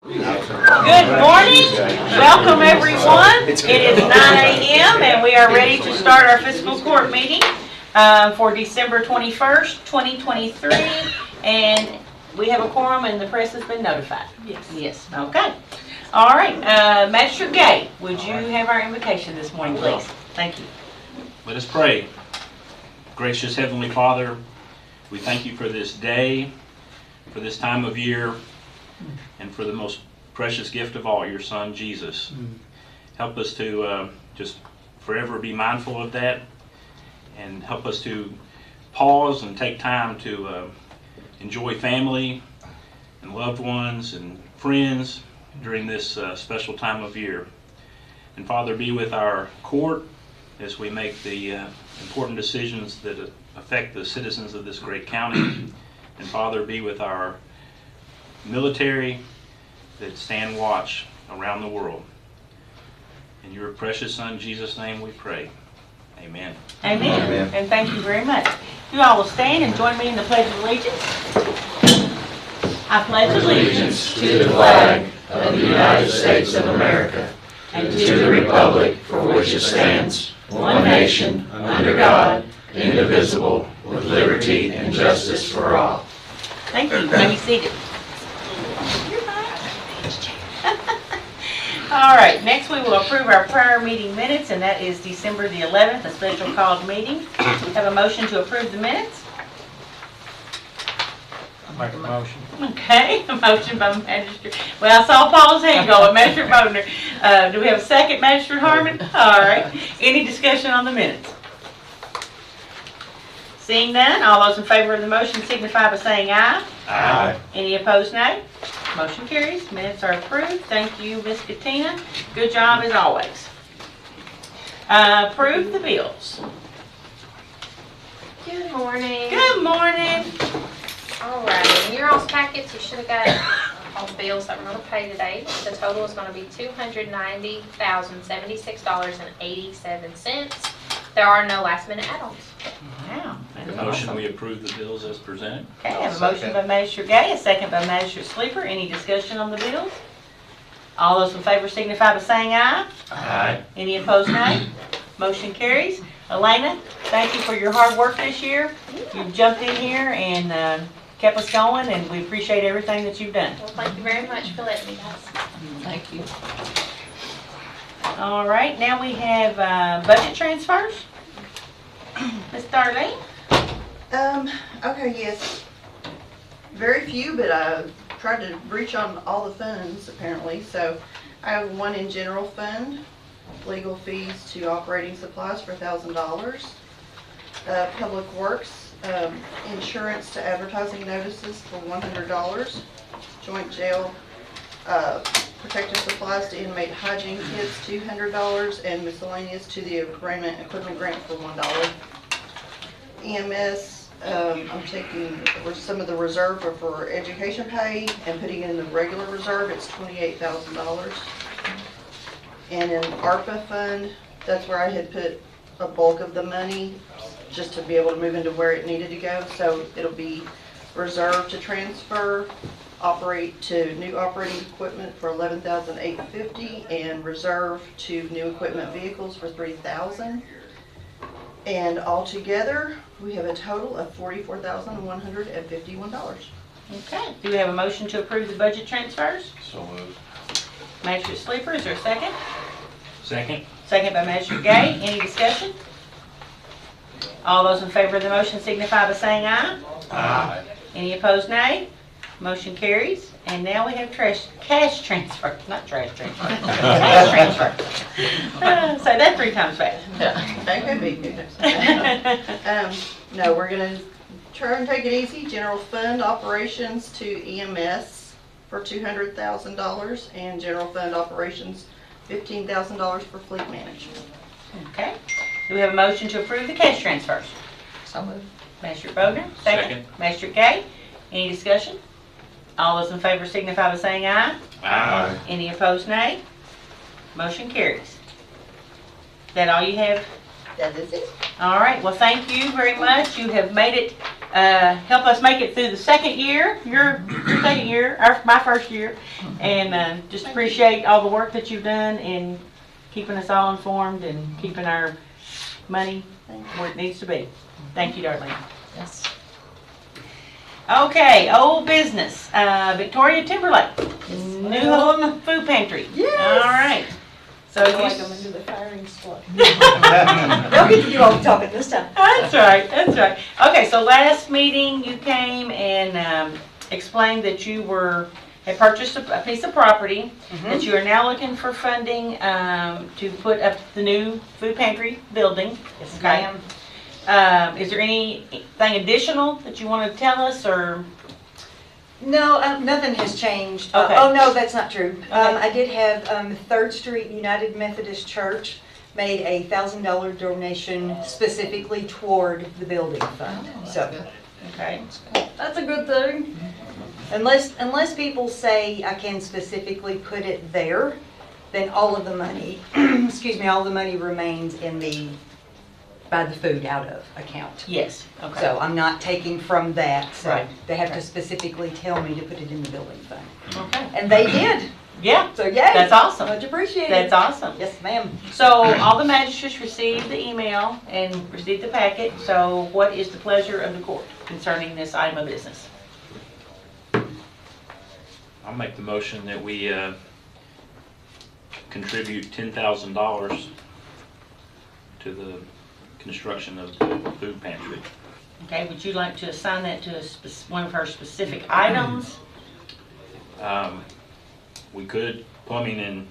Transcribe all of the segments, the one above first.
Good morning. Welcome everyone. It is 9 a.m. and we are ready to start our fiscal court meeting for December 21st, 2023. And we have a quorum and the press has been notified. Yes. Okay. All right. Magistrate Gay, would you have our invocation this morning, please? Thank you. Let us pray. Gracious Heavenly Father, we thank you for this day, for this time of year, and for the most precious gift of all, your Son, Jesus. Help us to just forever be mindful of that, and help us to pause and take time to enjoy family and loved ones and friends during this special time of year. And Father, be with our court as we make the important decisions that affect the citizens of this great county. And Father, be with our military that stand watch around the world. In your precious Son, Jesus' name we pray. Amen. Amen. Amen. And thank you very much. You all will stand and join me in the Pledge of Allegiance. I pledge allegiance to the flag of the United States of America and to the republic for which it stands, one nation, under God, indivisible, with liberty and justice for all. Thank you. You may be seated. All right, next we will approve our prior meeting minutes, and that is December the 11th, a special called meeting. Have a motion to approve the minutes? I'll make a motion. Okay, a motion by Magistrate. Well, I saw Paul's hand going, Magistrate Bodner. Do we have a second, Magistrate Harmon? All right. Any discussion on the minutes? Seeing none, all those in favor of the motion signify by saying aye. Aye. Any opposed, nay? Motion carries. Minutes are approved. Thank you, Ms. Katina. Good job as always. Approve the bills. Good morning. Good morning. All right, in your all's packets, you should have got all the bills that we're going to pay today. The total is going to be $290,076.87. There are no last-minute add-ons. Wow. The motion we approve the bills as presented. Okay, I have a motion by Magistrate Gay, a second by Magistrate Sleeper. Any discussion on the bills? All those in favor signify by saying aye. Aye. Any opposed, nay? Motion carries. Elena, thank you for your hard work this year. You've jumped in here and kept us going, and we appreciate everything that you've done. Well, thank you very much for letting me, guys. Thank you. All right, now we have budget transfers. Ms. Darlene? Okay, yes. Very few, but I tried to reach on all the funds apparently. So I have one in general fund, legal fees to operating supplies for $1,000. Public works, insurance to advertising notices for $100. Joint jail, protective supplies to inmate hygiene kits, $200, and miscellaneous to the equipment grant for $1. EMS, I'm taking some of the reserve for education pay and putting it in the regular reserve. It's $28,000. And in ARPA fund, that's where I had put a bulk of the money just to be able to move into where it needed to go. So it'll be reserve to transfer, operate to new operating equipment for $11,850, and reserve to new equipment vehicles for $3,000. And altogether, we have a total of $44,151. Okay, do we have a motion to approve the budget transfers? So moved. Magistrate Sleeper, is there a second? Second. Second by Magistrate Gay. Any discussion? All those in favor of the motion signify by saying aye. Aye. Any opposed, nay? Motion carries. And now we have cash transfer, not trash transfer. Cash transfer. Say that 3 times fast. That could be good. No, we're going to try and take it easy. General fund operations to EMS for $200,000, and general fund operations $15,000 for fleet management. Okay. Do we have a motion to approve the cash transfers? So moved. Magistrate Bodner, Second. Magistrate Gay. Any discussion? All those in favor signify by saying aye. Aye. Any opposed, nay? Motion carries. Is that all you have? That is it. All right. Well, thank you very much. You have made it help us make it through the second year, your second year, my first year, and just appreciate all the work that you've done in keeping us all informed and keeping our money where it needs to be. Thank you, Darlene. Yes. Okay, old business. Victoria Timberlake, new home food pantry. Yes. All right. So I feel like I'm into the firing squad. They'll get to do all the talking this time. That's right, that's right. Okay, so last meeting you came and explained that you had purchased a piece of property, that you are now looking for funding to put up the new food pantry building. Yes, Okay. ma'am. Is there anything additional that you want to tell us, or? No, nothing has changed. Okay. Oh, no, that's not true. Okay. I did have 3rd Street United Methodist Church made a $1,000 donation specifically toward the building fund. So Okay. that's a good thing. Unless people say I can specifically put it there, then all of the money, excuse me, all the money remains in the buy the food out of account. Yes, okay. So I'm not taking from that, so Right. they have to specifically tell me to put it in the building fund. Okay. And they did, Yeah, so yay. that's awesome. Much appreciated. That's awesome. Yes, ma'am. So all the magistrates received the email and received the packet, so what is the pleasure of the court concerning this item of business? I'll make the motion that we contribute $10,000 to the construction of the food pantry. Okay, would you like to assign that to one of her specific items? We could, plumbing and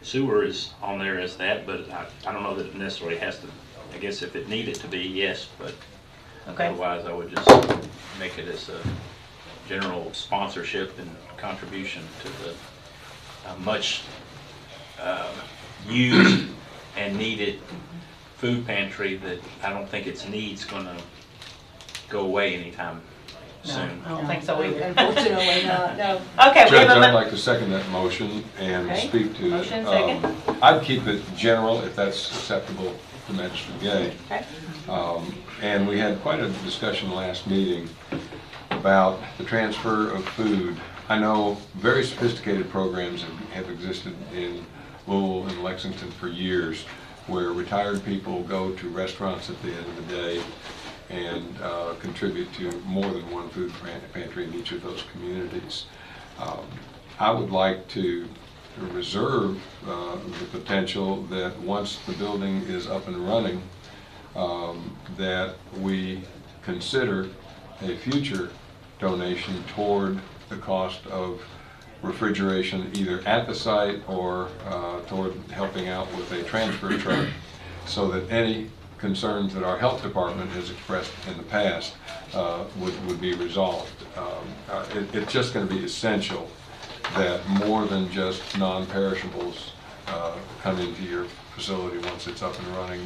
sewer is on there as that, but I don't know that it necessarily has to, I guess if it needed to be, yes, but Okay, otherwise I would just make it as a general sponsorship and contribution to the much used and needed food pantry that I don't think its need's gonna go away anytime no, soon. I don't think so either. Unfortunately not, no. Okay, we Judge, have I'd a, like to second that motion and Okay. speak to it. Motion second. I'd keep it general if that's acceptable to Magistrate Gay. okay, And we had quite a discussion last meeting about the transfer of food. I know very sophisticated programs have existed in Louisville and Lexington for years, where retired people go to restaurants at the end of the day and contribute to more than one food pantry in each of those communities. I would like to reserve the potential that once the building is up and running, that we consider a future donation toward the cost of refrigeration either at the site or toward helping out with a transfer truck, so that any concerns that our health department has expressed in the past would be resolved. It's just going to be essential that more than just non-perishables come into your facility once it's up and running.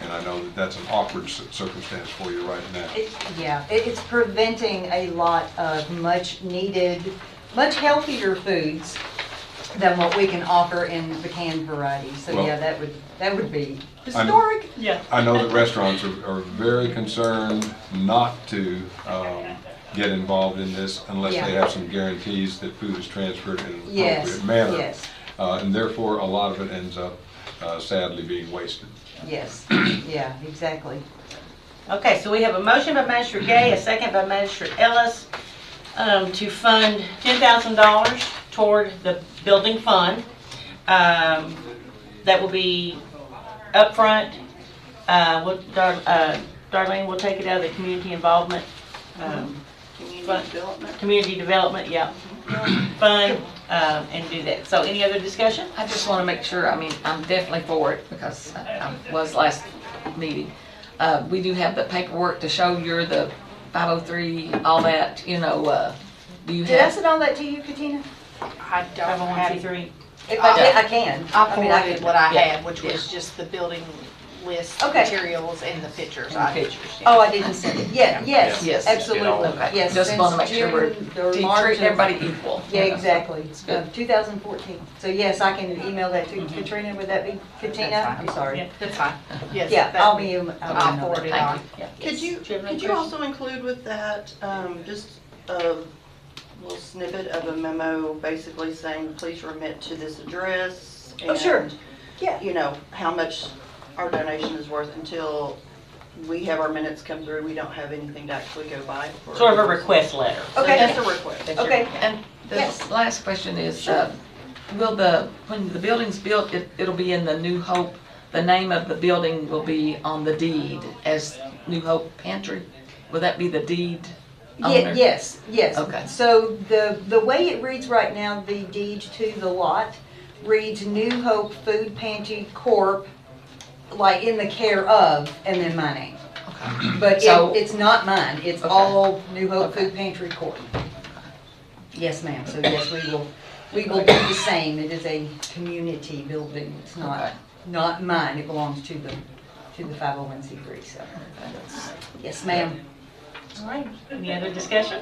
And I know that that's an awkward circumstance for you right now. It's preventing a lot of much needed, much healthier foods than what we can offer in the canned variety. So Well, yeah, that would be historic. yeah, I know that restaurants are very concerned not to get involved in this unless they have some guarantees that food is transferred in an Yes, appropriate manner. yes, And therefore, a lot of it ends up sadly being wasted. yes, yeah, exactly. okay, so we have a motion by Magistrate Gay, a second by Magistrate Ellis, to fund $10,000 toward the building fund. That will be upfront. Darlene will take it out of the community involvement. Community development, yeah. Fund, and do that. So any other discussion? I just want to make sure, I mean, I'm definitely for it because I was last meeting. We do have the paperwork to show you're the 503, all that, you know, do you Did I have? send all that to you, Katina? I don't have, 501c3. If I can. I forwarded what I Yeah. had, which was just the building list Okay. materials and the pictures. And the pictures, yeah. Oh, I didn't send it. Yeah, yes, Yes. absolutely. Okay, Yes, just want to make since sure we're June or March treating of- everybody equal. Yeah, exactly. good. 2014. So yes, I can email that to Katrina. Would that be Katina? That's fine. I'm sorry. Yeah. That's fine. Yes. Yeah, that- I'll be. I'll forward it on. Yeah. Could you, Do you have any could you questions? also include with that, just a little snippet of a memo basically saying, please remit to this address? Oh, sure. and, Yeah. You know, how much our donation is worth until we have our minutes come through, we don't have anything to actually go by. for- Sort of a request letter. So Okay. that's a request. That's your- Okay. And the Yes. last question is, Sure. when the building's built, it'll be in the New Hope, the name of the building will be on the deed as New Hope Pantry? Will that be the deed owner? Yes, yes. Okay. So the way it reads right now, the deed to the lot reads New Hope Food Pantry Corp., like in the care of, and then my name. Okay. But So- it's not mine, it's Okay. all New Hope Okay. Food Pantry Corp. Yes, ma'am, so yes, we will do the same, it is a community building, it's Okay. not mine, it belongs to the 501c3, so, yes, ma'am. All right, any other discussion?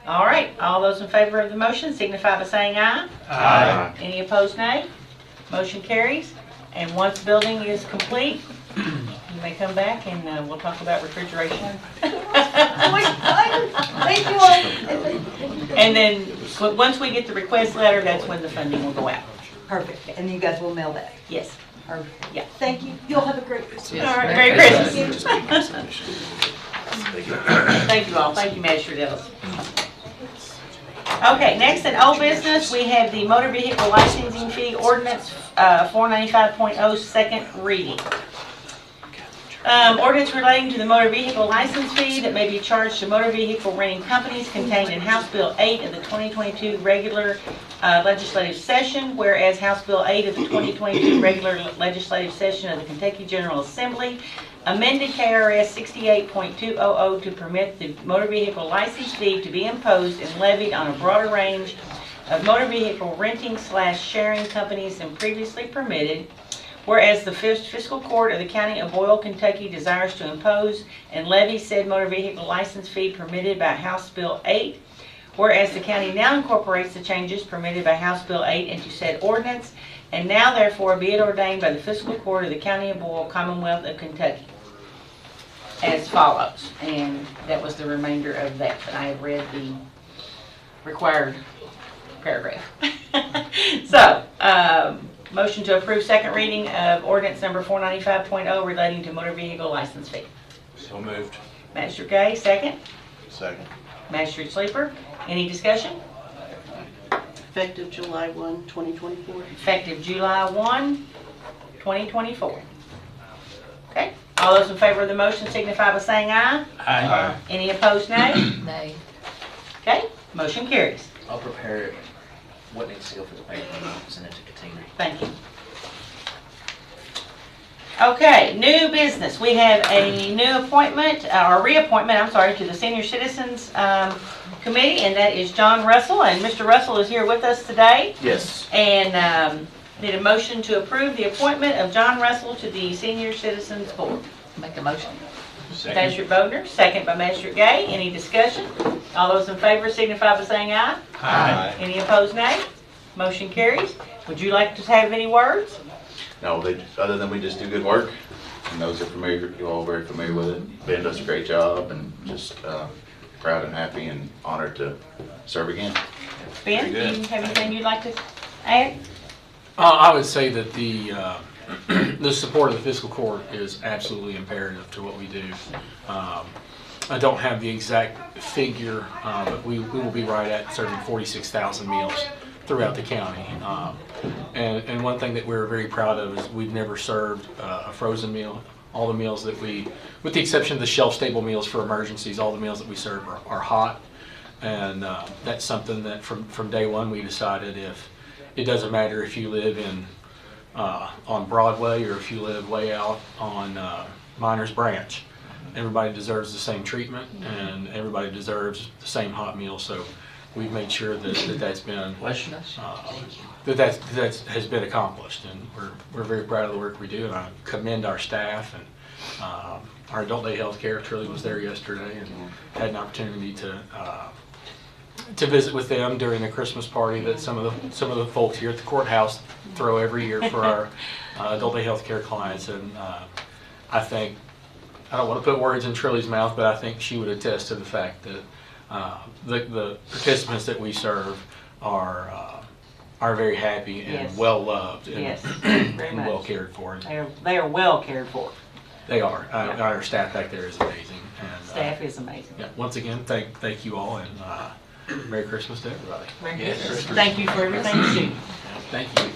All right, all those in favor of the motion signify by saying aye. Aye. Any opposed, nay? Motion carries. And once the building is complete, you may come back and we'll talk about refrigeration. Thank you all. And then, once we get the request letter, that's when the funding will go out. Perfect, and you guys will mail that. Yes. Perfect. Yeah. Thank you, you'll have a great Christmas. Yes, All right, Merry Merry Christmas. Christmas. Thank you all, thank you, Magistrate Ellis. Okay, next in old business, we have the motor vehicle licensing fee ordinance 495.0 second reading. Ordinance relating to the motor vehicle license fee that may be charged to motor vehicle renting companies contained in House Bill 8 of the 2022 regular legislative session, whereas House Bill 8 of the 2022 regular legislative session of the Kentucky General Assembly amended KRS 68.200 to permit the motor vehicle license fee to be imposed and levied on a broader range of motor vehicle renting/sharing companies than previously permitted. Whereas the Fiscal Court of the County of Boyle, Kentucky desires to impose and levy said motor vehicle license fee permitted by House Bill 8. Whereas the county now incorporates the changes permitted by House Bill 8 into said ordinance, and now therefore be it ordained by the Fiscal Court of the County of Boyle, Commonwealth of Kentucky, as follows. And that was the remainder of that, but I have read the required paragraph. So, motion to approve second reading of ordinance number 495.0 relating to motor vehicle license fee. So moved. Magistrate Gay, second. Second. Magistrate Sleeper, any discussion? Effective July 1, 2024. Effective July 1, 2024. Okay, all those in favor of the motion signify by saying aye. Aye. Any opposed, nay? Nay. Okay, motion carries. I'll prepare what needs to go for the paper and send it to Katina. Thank you. Okay, new business. We have a new appointment, or reappointment, I'm sorry, to the Senior Citizens Committee, and that is John Russell. And Mr. Russell is here with us today. Yes. And need a motion to approve the appointment of John Russell to the Senior Citizens Board. Make a motion. Second. Magistrate Bodner, second by Magistrate Gay. Any discussion? All those in favor signify by saying aye. Aye. Any opposed, nay? Motion carries. Would you like to have any words? No, other than we just do good work, and those are familiar, you all are very familiar with it. Ben does a great job, and just proud and happy and honored to serve again. Ben, do Very you good. have anything you'd like to add? I would say that the the support of the fiscal court is absolutely imperative to what we do. I don't have the exact figure, but we will be right at serving 46,000 meals throughout the county. And one thing that we're very proud of is we've never served a frozen meal. All the meals that we, with the exception of the shelf-stable meals for emergencies, all the meals that we serve are hot. And that's something that from day one we decided, if it doesn't matter if you live in on Broadway or if you live way out on Miners Branch, everybody deserves the same treatment and everybody deserves the same hot meal. So we've made sure that's been Bless you. that has been accomplished, and we're very proud of the work we do, and I commend our staff and our adult day health care. Truly was there yesterday and had an opportunity to visit with them during the Christmas party that some of the folks here at the courthouse throw every year for our adult day health care clients. And I think, I don't want to put words in Trilly's mouth, but I think she would attest to the fact that the participants that we serve are very happy and Yes. well loved and, Yes, very and much. well cared for. And They are well cared for. they are. Yeah. Our staff back there is amazing. And, Staff is amazing. yeah, once again, thank you all, and Merry Christmas to everybody. Merry Yes. Christmas. Thank you for everything you do. Thank you.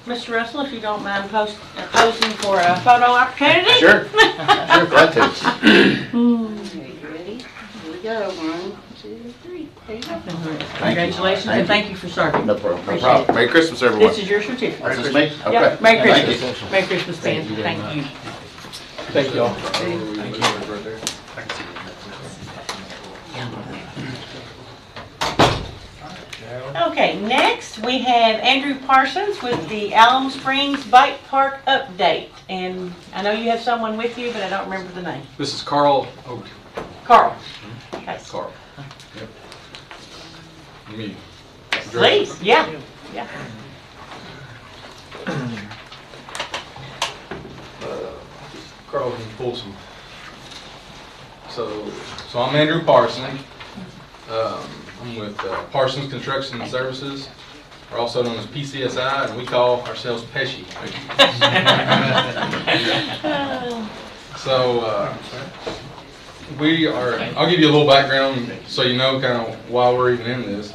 Mr. Russell, if you don't mind posing for a photo opportunity? Sure. Sure, glad to. Okay, you ready? Here we go, 1, 2, 3, there you go. Congratulations and thank you for serving. No problem. No Appreciate problem. it. Merry Christmas, everyone. This is your certificate. This is me? Okay. Yep, Merry Thank Christmas. you. Merry Christmas, Ben. Thank you. Thank you all. Thank you. Right there. Okay, next we have Andrew Parsons with the Alum Springs Bike Park update. And I know you have someone with you, but I don't remember the name. This is Carl. Oh, Carl. Okay. Carl. Yep. Me. Please, yeah, yeah. Carl can pull some. So I'm Andrew Parsons. I'm with Parsons Construction Services. We're also known as PCSI, and we call ourselves Pesci. So we are. I'll give you a little background so you know kind of why we're even in this.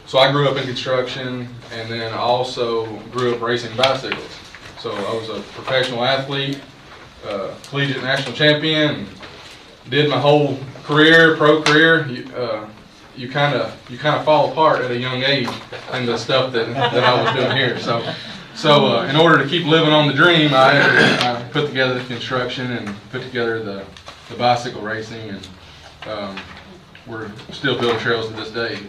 So I grew up in construction, and then I also grew up racing bicycles. So I was a professional athlete, collegiate national champion, and did my whole career, pro career. You kind of fall apart at a young age in the stuff that I was doing here. So in order to keep living on the dream, I put together the construction and put together the bicycle racing, and we're still building trails to this day.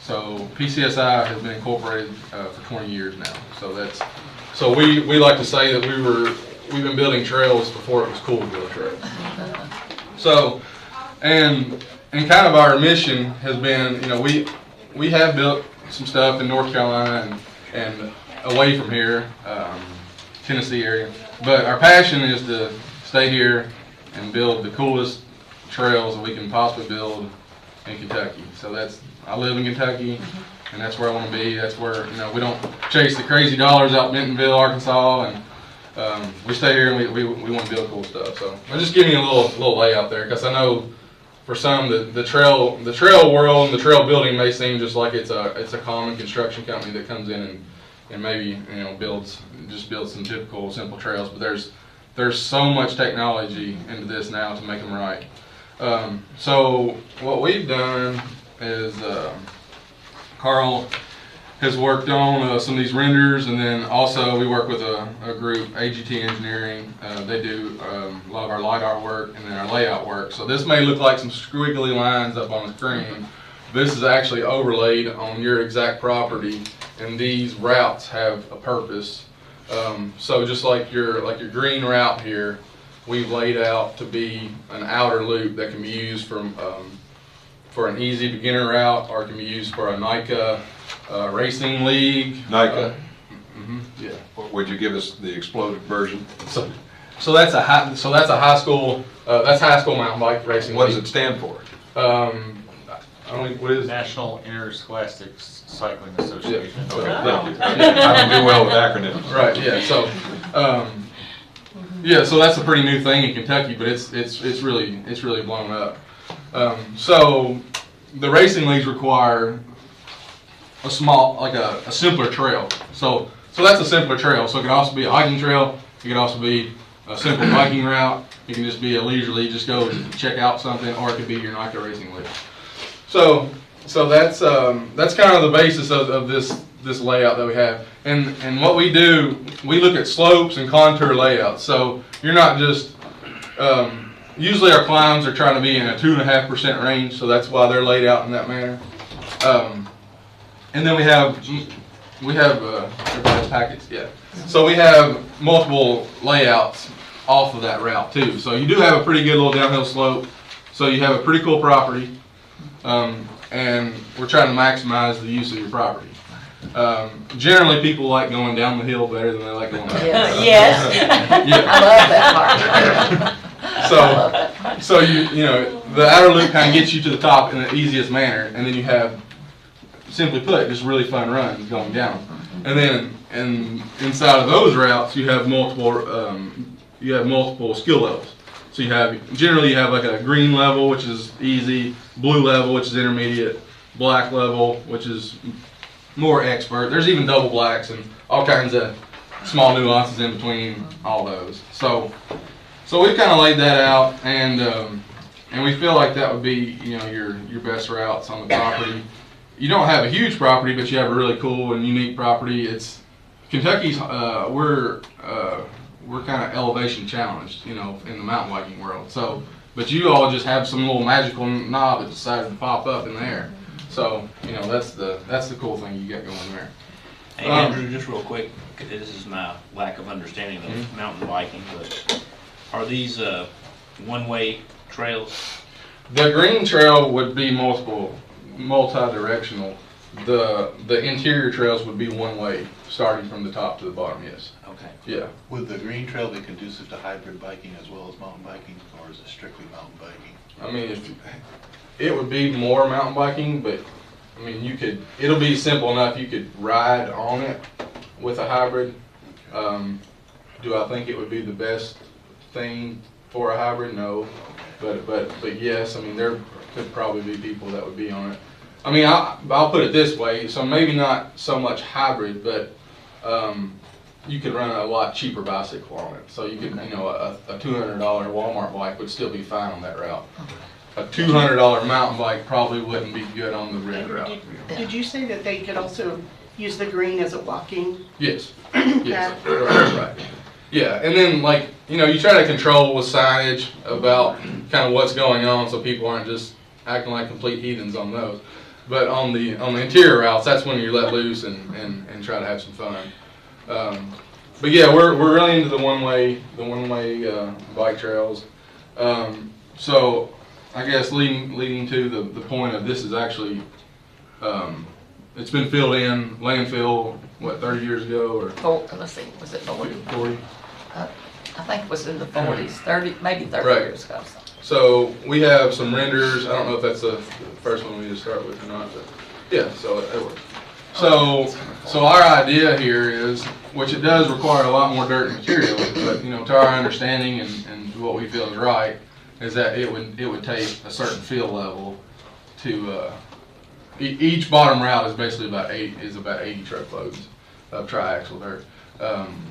So PCSI has been incorporated for 20 years now. So we like to say that we've been building trails before it was cool to build trails. So and kind of our mission has been, we have built some stuff in North Carolina and away from here, Tennessee area. But our passion is to stay here and build the coolest trails that we can possibly build in Kentucky. So I live in Kentucky, and that's where I want to be. That's where, we don't chase the crazy dollars out in Bentonville, Arkansas, and we stay here and we want to build cool stuff. So I'll just give you a little layout there, because I know for some the trail world and the trail building may seem just like it's a common construction company that comes in and maybe builds some typical simple trails, but there's so much technology into this now to make them right. So what we've done is Carl has worked on some of these renders, and then also we work with a group, AGT Engineering. They do a lot of our LiDAR work and then our layout work. So this may look like some squiggly lines up on the screen. This is actually overlaid on your exact property, and these routes have a purpose. So just like your green route here, we've laid out to be an outer loop that can be used for an easy beginner route, or it can be used for a NICA racing league. NICA? Yeah. Would you give us the exploded version? So that's a high school mountain bike racing. What does league. it stand for? I don't think, what is it? National Interscholastic Cycling Association. Okay. I don't do well with acronyms. Right. Yeah. So, so that's a pretty new thing in Kentucky, but it's really blown up. So the racing leagues require a simpler trail. So that's a simpler trail. So it can also be a hiking trail. It can also be a simple biking route. It can just be a leisurely, just go check out something, or it could be your NICA racing league. So that's kind of the basis of this layout that we have. And what we do, we look at slopes and contour layouts. So you're not just usually our climbs are trying to be in a 2.5% range, so that's why they're laid out in that manner. And then we have everybody has packets, yeah. So we have multiple layouts off of that route too. So you do have a pretty good little downhill slope. So you have a pretty cool property, and we're trying to maximize the use of your property. Generally, people like going down the hill better than they like going up. Yes. I love that part. So you know the outer loop kind of gets you to the top in the easiest manner, and then you have, simply put, just really fun runs going down. And then inside of those routes, you have multiple skill levels. So generally you have like a green level, which is easy, blue level, which is intermediate, black level, which is more expert. There's even double blacks and all kinds of small nuances in between all those. So we've kind of laid that out, and we feel like that would be, you know, your best routes on the property. You don't have a huge property, but you have a really cool and unique property. Kentucky's we're kind of elevation challenged, you know, in the mountain biking world. So, but you all just have some little magical knob that decided to pop up in the air. So, you know, that's the cool thing you got going there. Hey, Andrew, just real quick, this is my lack of understanding of mountain biking, but are these one-way trails? The green trail would be multi-directional. The interior trails would be one way, starting from the top to the bottom, yes. Okay. Yeah. Would the green trail be conducive to hybrid biking as well as mountain biking, or is it strictly mountain biking? I mean, it would be more mountain biking, but I mean, it'll be simple enough. You could ride on it with a hybrid. Do I think it would be the best thing for a hybrid? No. But yes, I mean, there could probably be people that would be on it. I mean, I'll put it this way, so maybe not so much hybrid, but you could run a lot cheaper bicycle on it. So you could, you know, a $200 Walmart bike would still be fine on that route. A $200 mountain bike probably wouldn't be good on the red route. Did you say that they could also use the green as a walking? Yes. Yes. Right. Yeah, and then, like, you know, you try to control with signage about kind of what's going on, so people aren't just acting like complete heathens on those. But on the interior routes, that's when you let loose and try to have some fun. But yeah, we're really into the one way bike trails. So I guess leading to the point of this is actually it's been filled in landfill, what, 30 years ago or? Let's see, was it 40? 40. I think it was in the 40s, 30, maybe 30 Right. years ago. So we have some renders. I don't know if that's the first one we need to start with or not, but yeah, so it works. So our idea here is, which it does require a lot more dirt and material, but you know, to our understanding and what we feel is right, is that it would take a certain field level to each bottom route is basically about 80 truckloads of triaxle dirt.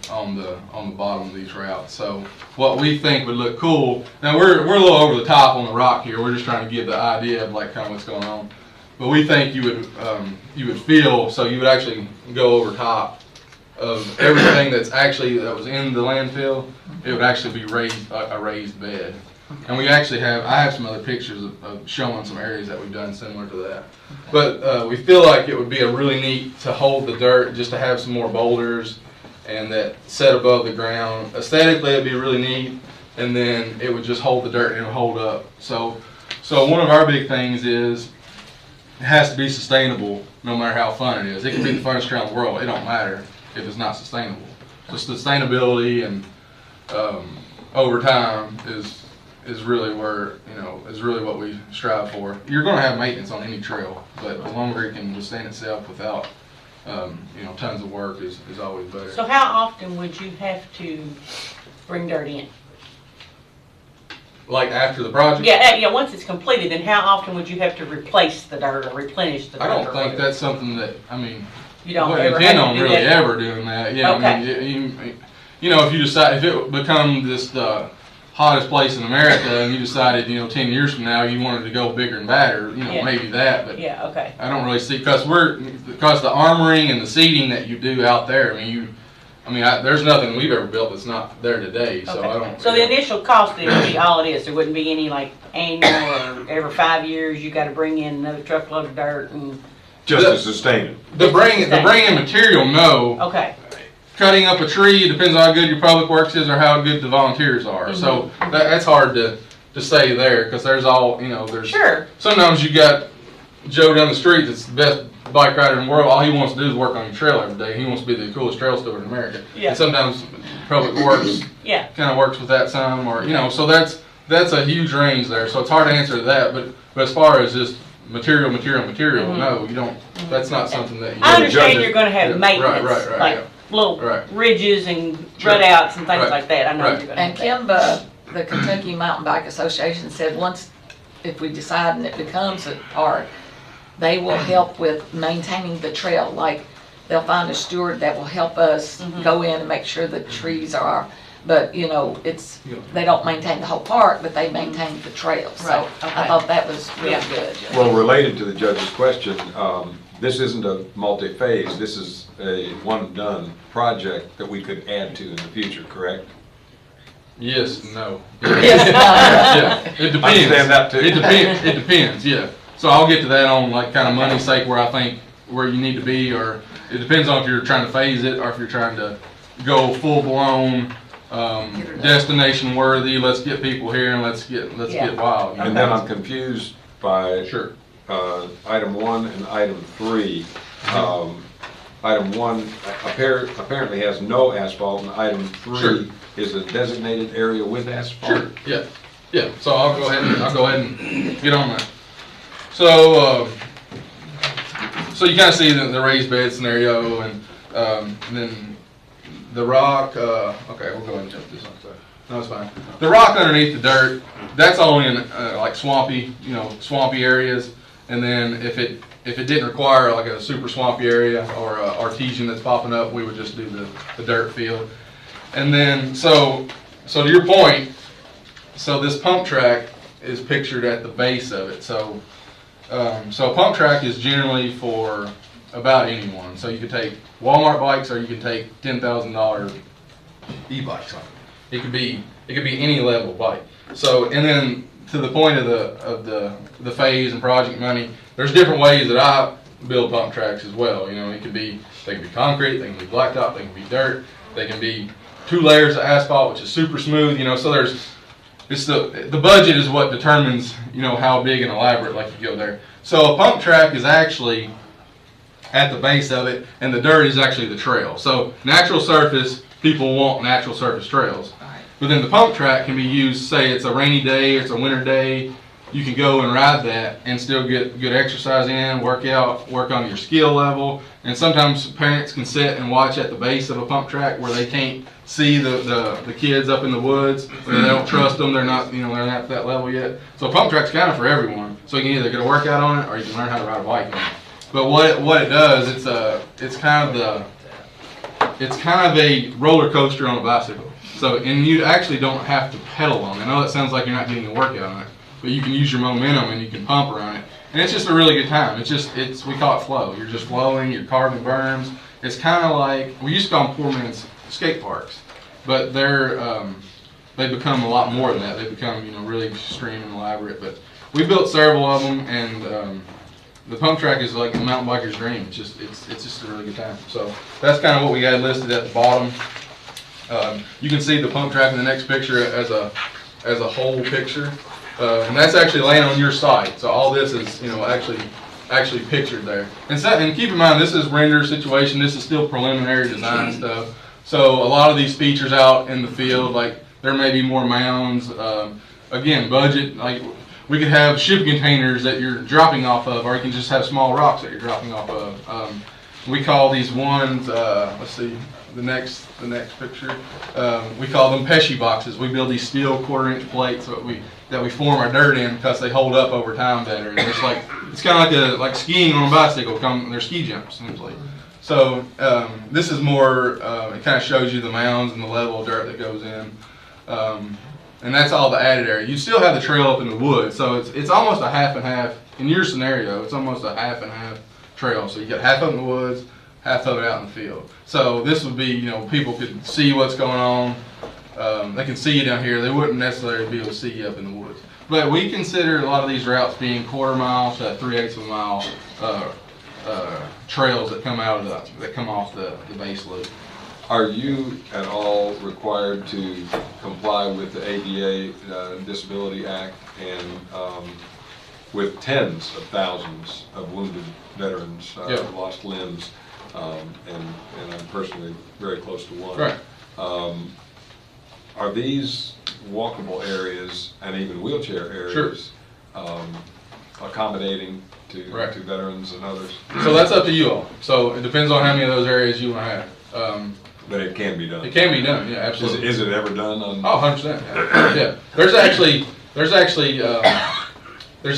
On the bottom of these routes. So what we think would look cool, now we're a little over the top on the rock here, we're just trying to give the idea of like kind of what's going on, but we think you would feel, so you would actually go over top of everything that was in the landfill. It would actually be a raised bed. And I have some other pictures of showing some areas that we've done similar to that. But we feel like it would be a really neat to hold the dirt, just to have some more boulders and that set above the ground. Aesthetically, it'd be really neat, and then it would just hold the dirt and it would hold up. So one of our big things is it has to be sustainable, no matter how fun it is. It can be the funnest trail in the world. It don't matter if it's not sustainable. So sustainability and over time is really where, you know, is really what we strive for. You're going to have maintenance on any trail, but the longer it can withstand itself without you know, tons of work is always better. So how often would you have to bring dirt in? Like after the project? Yeah, once it's completed, then how often would you have to replace the dirt or replenish the dirt? I don't think that's something that, I mean, you don't wouldn't intend on really ever doing that. Yeah, okay. I mean, you know, if you decide, if it becomes this hottest place in America and you decided, you know, 10 years from now you wanted to go bigger and badder, you know, maybe that, but yeah, okay. I don't really see, because the armoring and the seating that you do out there, I mean, I mean, there's nothing we've ever built that's not there today, so I don't. So the initial cost then would be all it is, there wouldn't be any like annual or every 5 years you gotta bring in another truckload of dirt and, Just to sustain it. The bringing material, no. okay. Cutting up a tree, it depends on how good your public works is or how good the volunteers are. So that's hard to say there, because there's all, there's. Sure. Sometimes you got Joe down the street that's the best bike rider in the world. All he wants to do is work on your trail every day. He wants to be the coolest trail steward in America. Yeah. And sometimes public works Yeah. kind of works with that some, or, so that's a huge range there. So it's hard to answer that, but as far as just material, no, you don't, that's not something that you. I understand you're gonna have maintenance, right, like yeah. little Right. ridges and Sure. rut outs and things Right. like that. I know Right. you're gonna And have that. Kim, the Kentucky Mountain Bike Association said once, if we decide and it becomes a park, they will help with maintaining the trail. Like, they'll find a steward that will help us go in and make sure the trees are, but they don't maintain the whole park, but they maintain the trail. So Right, I okay. thought that was really Yeah. good. Well, related to the judge's question, this isn't a multi-phase, this is a one-and-done project that we could add to in the future, correct? Yes, no. Yes. Yeah, it depends. I understand that too. It depends, yeah. So I'll get to that on like kind of money's sake where I think where you need to be, or it depends on if you're trying to phase it or if you're trying to go full-blown, destination worthy, let's get people here and let's get wild. And then I'm confused by Sure. item 1 and item 3. Item 1 apparently has no asphalt, and item 3 Sure. is a designated area with asphalt. Sure, yeah. So I'll go ahead and get on that. So, you kind of see the raised bed scenario, and then the rock, okay, we'll go ahead and jump this up. No, it's fine. The rock underneath the dirt, that's only in like swampy areas. And then if it didn't require like a super swampy area or a artesian that's popping up, we would just do the dirt field. And then, so to your point, so this pump track is pictured at the base of it. So a pump track is generally for about anyone. So you could take Walmart bikes, or you can take $10,000 e-bikes on it. It could be any level bike. So, and then to the point of the phase and project money, there's different ways that I build pump tracks as well. They can be concrete, they can be blacktop, they can be dirt, they can be 2 layers of asphalt, which is super smooth. So it's the budget is what determines how big and elaborate like you go there. So a pump track is actually at the base of it, and the dirt is actually the trail. So natural surface, people want natural surface trails. But then the pump track can be used, say it's a rainy day, it's a winter day, you can go and ride that and still get good exercise in, work on your skill level. And sometimes parents can sit and watch at the base of a pump track where they can't see the kids up in the woods, or they don't trust them, they're not at that level yet. So a pump track's kind of for everyone. So you can either get a workout on it, or you can learn how to ride a bike on it. But what it does, it's kind of a roller coaster on a bicycle. So, and you actually don't have to pedal on it. I know that sounds like you're not getting a workout on it, but you can use your momentum and you can pump around it. And it's just a really good time. We call it flow. You're just flowing, you're carving berms. It's kind of like, we used to call them poor man's skate parks, but they become a lot more than that. They become, really extreme and elaborate. But we built several of them, and the pump track is like a mountain biker's dream. It's just a really good time. So that's kind of what we had listed at the bottom. You can see the pump track in the next picture as a whole picture, and that's actually laying on your site. So all this is actually pictured there. And keep in mind, this is render situation. This is still preliminary design stuff. So a lot of these features out in the field, like there may be more mounds. Again, budget, like we could have shipping containers that you're dropping off of, or you can just have small rocks that you're dropping off of. We call these ones, let's see, the next picture. We call them Pesci boxes. We build these steel 1/4-inch plates that we form our dirt in because they hold up over time better. And it's kind of like skiing on a bicycle. They're ski jumps essentially. So this is more. It kind of shows you the mounds and the level of dirt that goes in. And that's all the added area. You still have the trail up in the woods, so it's almost a half and half. In your scenario, it's almost a half and half trail. So you got half up in the woods, half of it out in the field. So this would be, you know, people could see what's going on. They can see you down here. They wouldn't necessarily be able to see you up in the woods. But we consider a lot of these routes being 1/4 mile to 3/8 of a mile trails that come out of that come off the base loop. Are you at all required to comply with the ADA Disability Act and with tens of thousands of wounded veterans, lost limbs, and I'm personally very close to one. Right. Are these walkable areas and even wheelchair areas accommodating to veterans and others? So that's up to you all. So it depends on how many of those areas you want to have. But it can be done. It can be done, yeah, absolutely. Is it ever done on? Oh, 100%. Yeah. There's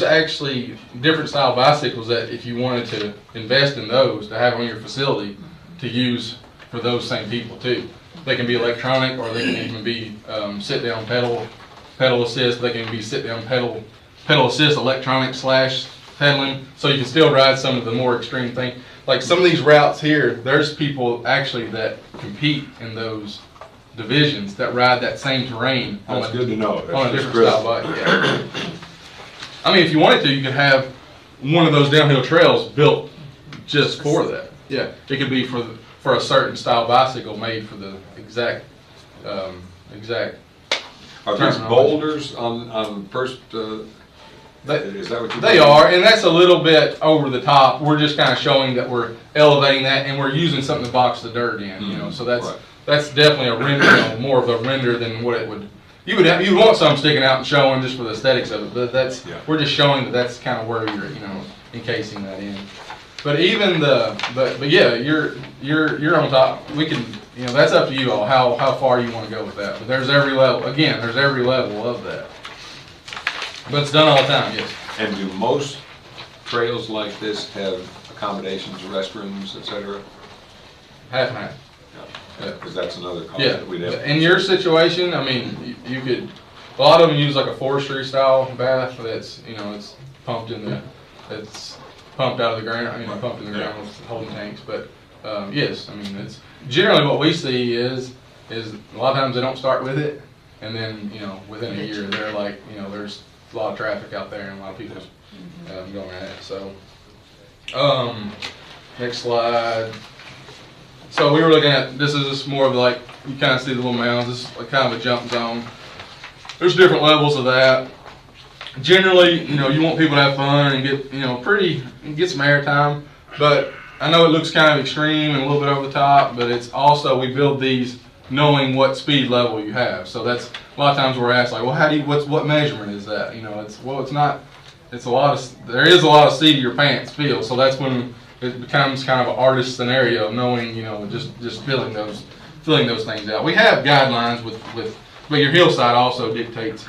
actually different style bicycles that if you wanted to invest in those to have on your facility to use for those same people too. They can be electronic, or they can even be sit-down pedal assist. They can be sit-down pedal assist, electronic / pedaling. So you can still ride some of the more extreme things. Like some of these routes here, there's people actually that compete in those divisions that ride that same terrain. That's good to know. On a different style bike. Yeah. I mean, if you wanted to, you could have one of those downhill trails built just for that. Yeah, it could be for a certain style bicycle made for the exact. Are these boulders on first? Is that what you? They are, and that's a little bit over the top. We're just kind of showing that we're elevating that, and we're using something to box the dirt in. You know, so that's definitely a render, more of a render than what it would. You would want something sticking out and showing just for the aesthetics of it, but we're just showing that that's kind of where you're encasing that in. But even but yeah, you're on top. We can, that's up to you all how far you want to go with that. But there's every level. Again, there's every level of that. But it's done all the time, yes. And do most trails like this have accommodations, restrooms, etc.? Half and half. Because that's another cost Yeah. that we'd have. In your situation, I mean, you could. A lot of them use like a forestry style bath. That's it's pumped it's pumped out of the ground. Pumped in the ground with holding tanks. But yes, I mean, it's generally what we see is a lot of times they don't start with it, and then within a year they're like there's a lot of traffic out there and a lot of people going at it. So next slide. So we were looking at, this is just more of like, you kind of see the little mounds, this is like kind of a jump zone. There's different levels of that. Generally, you want people to have fun and get, get some air time, but I know it looks kind of extreme and a little bit over the top, but it's also, we build these knowing what speed level you have. So that's, a lot of times we're asked like, well, what measurement is that? There is a lot of seat of your pants feel, so that's when it becomes kind of an artist scenario, knowing, just filling those things out. We have guidelines but your hillside also dictates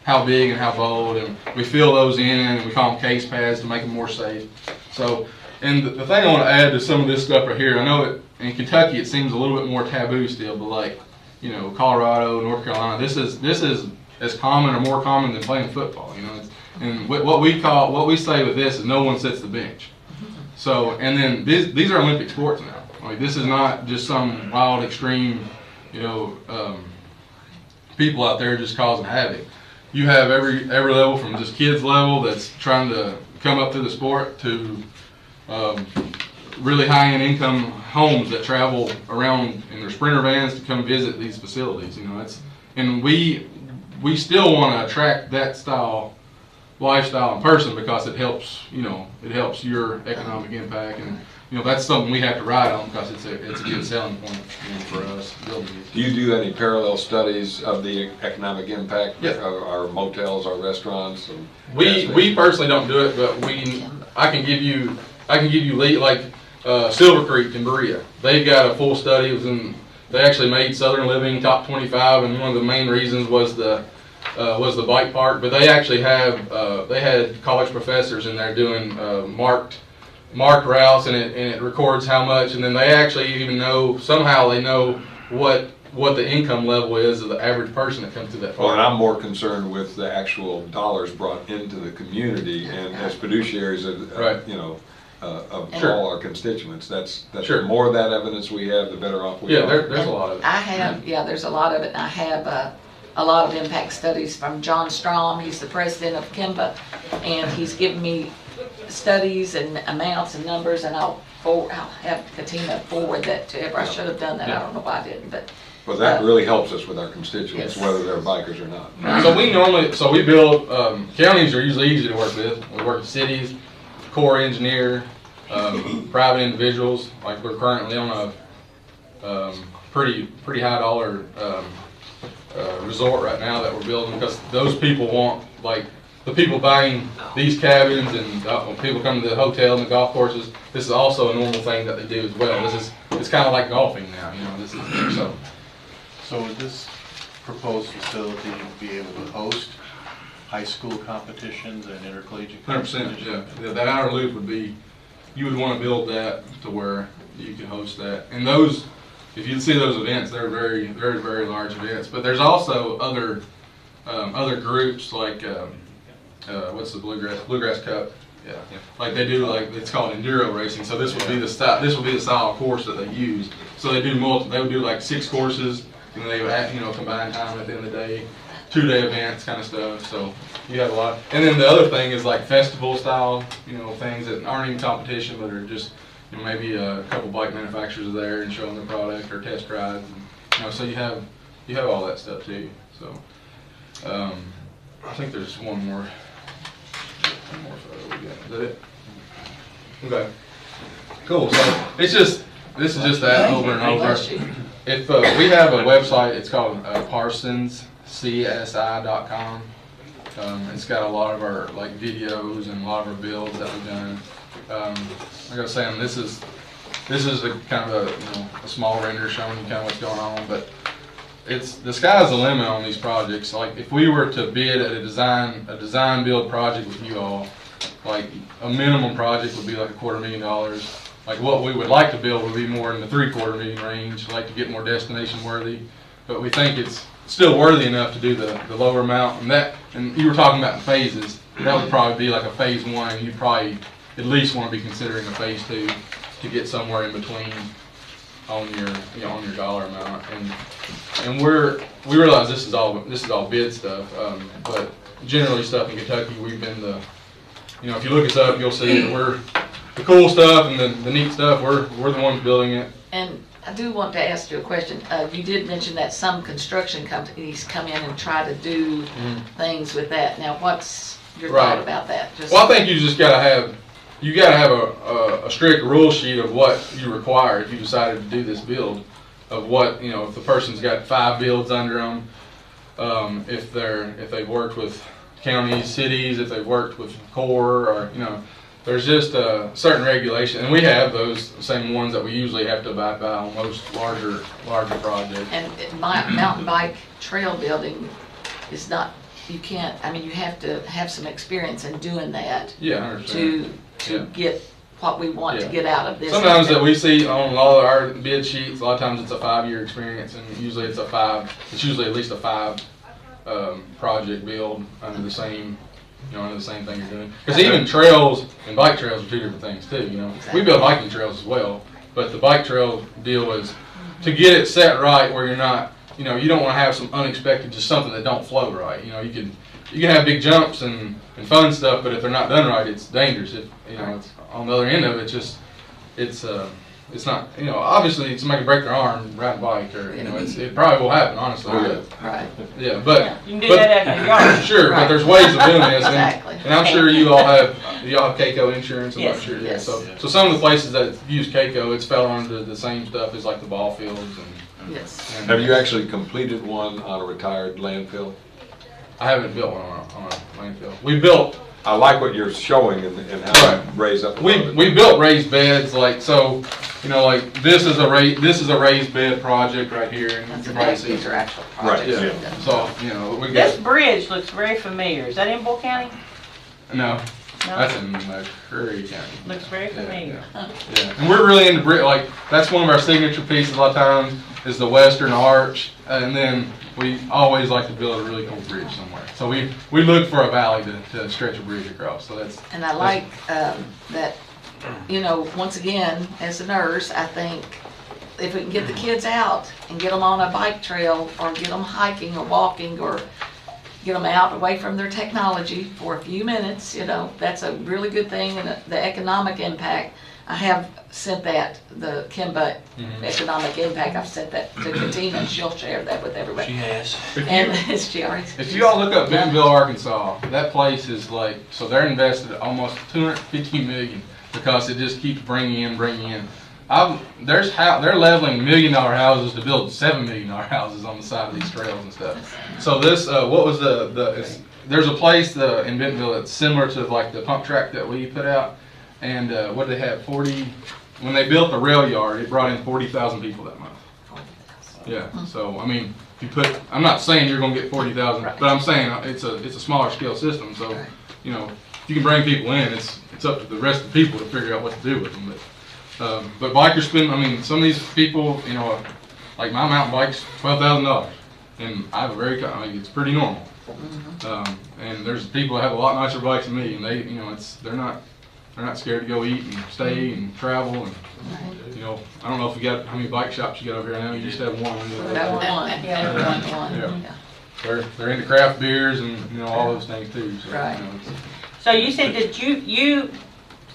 how big and how bold, and we fill those in, and we call them case pads to make them more safe. So, and the thing I want to add to some of this stuff right here, I know in Kentucky it seems a little bit more taboo still, but like, Colorado, North Carolina, this is as common or more common than playing football, and what we say with this is no one sits the bench. So, and then these are Olympic sports now. Like, this is not just some wild, extreme, people out there just causing havoc. You have every level from just kids level that's trying to come up through the sport to really high-end income homes that travel around in their Sprinter vans to come visit these facilities. And we still want to attract that style lifestyle in person because it helps your economic impact, and that's something we have to ride on because it's a good selling point for us building these. Do you do any parallel studies of the economic impact of our motels, our restaurants? And we personally don't do it, but I can give you like Silver Creek in Berea. They've got a full study. They actually made Southern Living top 25, and one of the main reasons was the bike park. But they actually they had college professors in there doing marked routes, and it records how much, and then they actually even know what the income level is of the average person that comes through that park. Well, and I'm more concerned with the actual dollars brought into the community, and as fiduciaries, of Sure. all our constituents. That's Sure. the more of that evidence we have, the better off we Yeah, are. there's a lot of it. I have, yeah, there's a lot of it. I have a lot of impact studies from John Strom. He's the president of Kimba, and he's given me studies and amounts and numbers, and I'll have Katina forward that to everybody. I should have done that. I don't know why I didn't, but. Well, that really helps us with our constituents, Yes. whether they're bikers or not. So we build, counties are usually easy to work with. We work with cities, Corps engineer, private individuals. Like we're currently on a pretty high dollar resort right now that we're building, because those people want, like, the people buying these cabins and when people come to the hotel and the golf courses, this is also a normal thing that they do as well. It's kind of like golfing now, you know. This is so. So would this proposed facility be able to host high school competitions and intercollegiate 100%, competitions? yeah. That outer loop would be, you would want to build that to where you could host that. And those, if you see those events, they're very, very, very large events. But there's also other groups like, what's the Bluegrass Cup? Yeah. Like they do, like it's called enduro racing. So this would be the style. This would be the style of course that they use. So they do They would do like 6 courses, and they would have, combined time at the end of the day, 2-day events kind of stuff. So you have a lot. And then the other thing is like festival style, things that aren't even competition, but are just maybe a couple bike manufacturers are there and showing their product or test rides. And, so you have all that stuff too. So I think there's one more photo we got. Is that it? Okay. Cool. So this is just that over and over. If we have a website, it's called ParsonsCSI.com. It's got a lot of our videos and a lot of our builds that we've done. Like I was saying, this is a kind of a small render showing you kind of what's going on, but the sky's the limit on these projects. Like if we were to bid at a design build project with you all, like a minimum project would be like $250,000. Like what we would like to build would be more in the $750,000 range, like to get more destination worthy. But we think it's still worthy enough to do the lower amount. And you were talking about phases. That would probably be like a phase 1, and you'd probably at least want to be considering a phase 2 to get somewhere in between on your dollar amount. And we realize this is all bid stuff, but generally stuff in Kentucky, we've been if you look us up, you'll see that we're the cool stuff and the neat stuff. We're the ones building it. And I do want to ask you a question. You did mention that some construction companies come in and try to do things with that. Now, what's your thought about that? Well, I think you just gotta have a strict rule sheet of what you require if you decided to do this build, of what if the person's got 5 builds under them, if they've worked with counties, cities, if they've worked with Corps, or there's just a certain regulation, and we have those same ones that we usually have to abide by on most larger projects. And mountain bike trail building is not, you can't, you have to have some experience in doing that. Yeah, 100%. To get what we want to get out of this. Sometimes that we see on a lot of our bid sheets, a lot of times it's a 5-year experience, and usually it's usually at least a 5 project build under the same thing you're doing. Because even trails and bike trails are 2 different things too. Exactly. We build hiking trails as well, but the bike trail deal is to get it set right where you're not, you don't want to have some unexpected, just something that don't flow right. You can have big jumps and fun stuff, but if they're not done right, it's dangerous. It's on the other end of it. It's not, obviously somebody can break their arm riding a bike, or it probably will happen, honestly. Right. Yeah, but You can do that out in your yard. sure, but there's ways of doing this, Exactly. and I'm sure you all have KCO insurance. I'm not Yes, sure. yes. Yeah, so some of the places that use KCO, it's fell under the same stuff as like the ball fields and. Yes. Have you actually completed one on a retired landfill? I haven't built one on a landfill. I like what you're showing and how you raise up. We built raised beds, like so. Like this is a raised bed project right here, and you can probably see. These are actual Right. projects. Yeah. So we got. This bridge looks very familiar. Is that in Boyle County? No, No? that's in Curry County. Looks very familiar. Yeah, and we're really into bridge. Like that's one of our signature pieces. A lot of times is the Western Arch, and then we always like to build a really cool bridge somewhere. So we look for a valley to stretch a bridge across. So that's. And I like that you know, once again, as a nurse, I think if we can get the kids out and get them on a bike trail or get them hiking or walking or get them out away from their technology for a few minutes, you know, that's a really good thing. And the economic impact, I have sent that, the Kimba economic impact, I've sent that to Katina and she'll share that with everybody. She has. And she already. If you all look up Bentonville, Arkansas, that place is like, so they're invested almost $250 million because it just keeps bringing in. They're leveling $1 million houses to build $7 million houses on the side of these trails and stuff. So this, what was there's a place in Bentonville that's similar to like the pump track that we put out. And what did they have, when they built the rail yard, it brought in 40,000 people that month. Yeah, so, I mean, if you put, I'm not saying you're gonna get 40,000, but I'm saying it's a smaller scale system, so, you know, if you can bring people in, it's up to the rest of the people to figure out what to do with them. But bikers spend, I mean, some of these people, you know, like my mountain bike's $12,000, and I have I mean, it's pretty normal. And there's people that have a lot nicer bikes than me, and they, you know, they're not scared to go eat and stay and travel, and you know, I don't know if you got how many bike shops you got over here now. You just have one. Yeah. They're into craft beers and you know all those things too. So, right. You know, So you said that you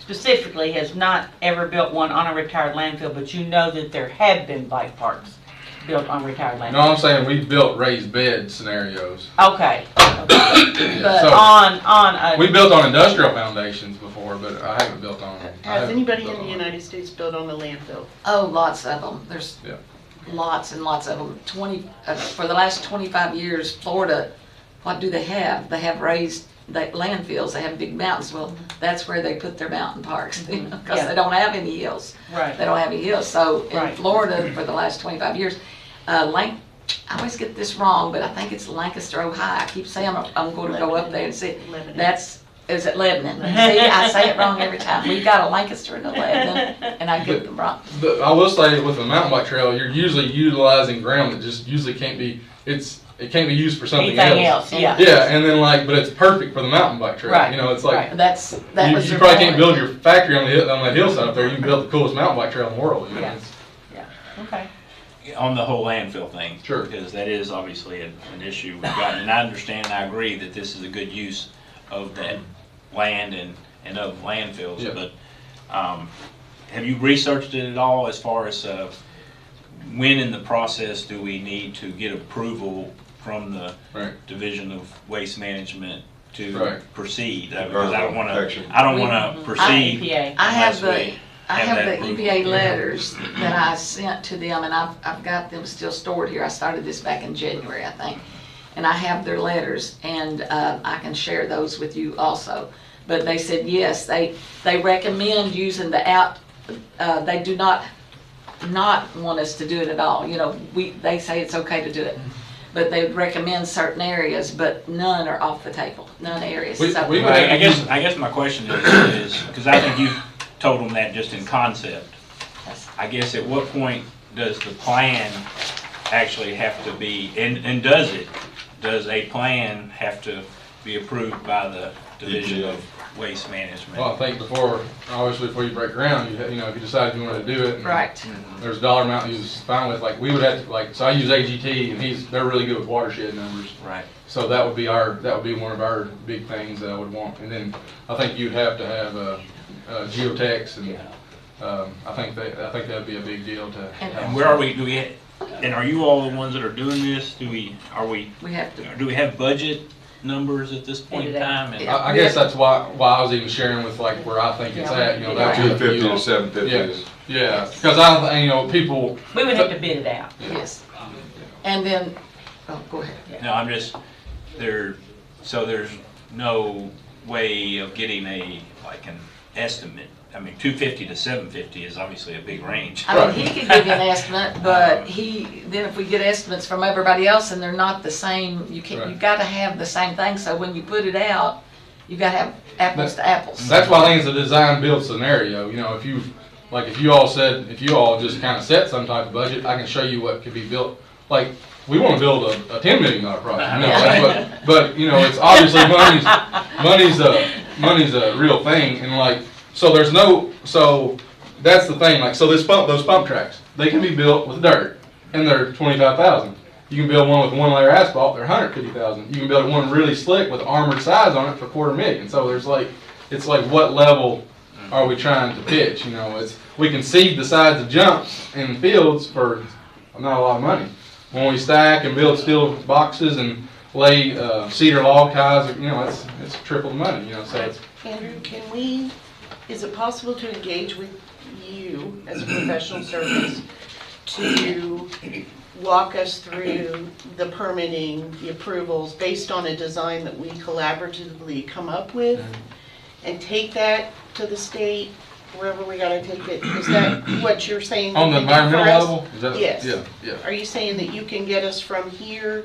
specifically has not ever built one on a retired landfill, but you know that there have been bike parks built on retired landfills. no, I'm saying we built raised bed scenarios. Okay. But So, on we built on industrial foundations before, but I haven't built on. Has anybody in the United States built on a landfill? Oh, lots of them. There's lots and lots of them. For the last 25 years, Florida, what do they have? They have raised landfills. They have big mountains. Well, that's where they put their mountain parks because they don't have any hills. Right. They don't have any hills. So in Florida, for the last 25 years, I always get this wrong, but I think it's Lancaster, Ohio. I keep saying I'm going to go up there and see. Is it Lebanon? See, I say it wrong every time. We've got a Lancaster and a Lebanon, and I get them wrong. I will say with a mountain bike trail, you're usually utilizing ground that just usually can't be. It can't be used for something else. Yeah. Yeah, and then but it's perfect for the mountain bike trail. Right. You know, it's like you probably can't build your factory on that hillside up there. You can build the coolest mountain bike trail in the world. You know? Okay. On the whole landfill thing, sure, because that is obviously an issue we've got, and I understand and I agree that this is a good use of that land and of landfills. Yeah. But have you researched it at all as far as when in the process do we need to get approval from the Division of Waste Management to proceed? Because I don't want to proceed. I have the EPA letters that I sent to them, and I've got them still stored here. I started this back in January, I think, and I have their letters, and I can share those with you also. But they said yes, they recommend using the out. They do not want us to do it at all. You know, they say it's okay to do it, but they recommend certain areas, but none are off the table. None areas. I guess my question is because I think you told them that just in concept. I guess at what point does the plan actually have to be, and does a plan have to be approved by the Division of Waste Management? Well, I think obviously before you break ground, you know, if you decide you want to do it, right? There's a dollar amount you was fine with. Like we would have to, so I use AGT, and they're really good with watershed numbers. Right. So that would be one of our big things that I would want. And then I think you'd have to have geotechs, and I think that'd be a big deal to. And where are we? And are you all the ones that are doing this? Do we have budget numbers at this point in time? And I guess that's why I was even sharing with like where I think it's at. You know, that 250 to 750. Yeah, because you know, people. We would have to bid it out. Yes. And then, go ahead. No, I'm just so there's no way of getting an estimate. I mean, 250 to 750 is obviously a big range. I mean, he could give you an estimate, but then if we get estimates from everybody else and they're not the same, you've got to have the same thing. So when you put it out, you've got to have apples to apples. That's why I think it's a design build scenario. You know, if you all just kind of set some type of budget, I can show you what could be built. Like we want to build a $10 million project, you know, but you know, it's obviously money's a real thing, and like so so that's the thing, like, so those pump tracks, they can be built with dirt, and they're 25,000. You can build one with 1 layer asphalt, they're 150,000. You can build one really slick with armored sides on it for $250,000. So there's like, it's like, what level are we trying to pitch? You know, we can seed the sides of jumps in fields for not a lot of money. When we stack and build steel boxes and lay cedar log ties, you know, it's triple the money. You know, so it's. Andrew, is it possible to engage with you as a professional service to walk us through the permitting, the approvals, based on a design that we collaboratively come up with, and take that to the state, wherever we gotta take it? Is that what you're saying? On the you can do for environmental us? level? Is that, Yes. Yeah. Are you saying that you can get us from here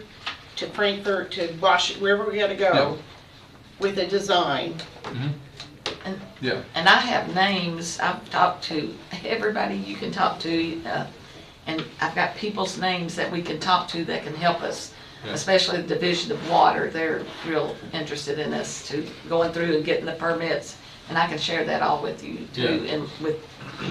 to Frankfurt, to Washington, wherever we gotta go, with a design? And, Yeah. and I have names, I've talked to everybody you can talk to, and I've got people's names that we can talk to that can help us, Yeah. especially the Division of Water. They're real interested in us to going through and getting the permits, and I can share that all with you too, Yeah. and with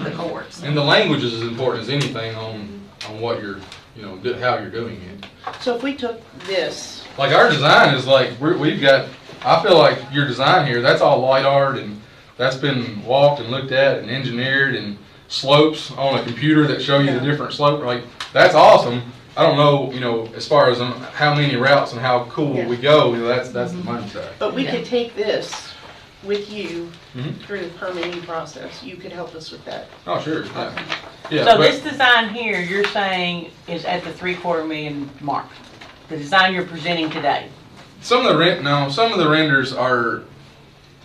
the courts. And the language is as important as anything on what you're, you know, how you're doing it. So if we took this, Like our design is like, we've got, I feel like your design here, that's all light art, and that's been walked and looked at and engineered, and slopes on a computer that show you the different slope. Like, that's awesome. I don't know, you know, as far as how many routes and how cool we go, you know, that's the money side. but we could take this with you Mhm. through the permitting process. You could help us with that. Oh, sure, yeah. Yeah, So but- this design here, you're saying is at the $750,000 mark? The design you're presenting today? Some of the renders are,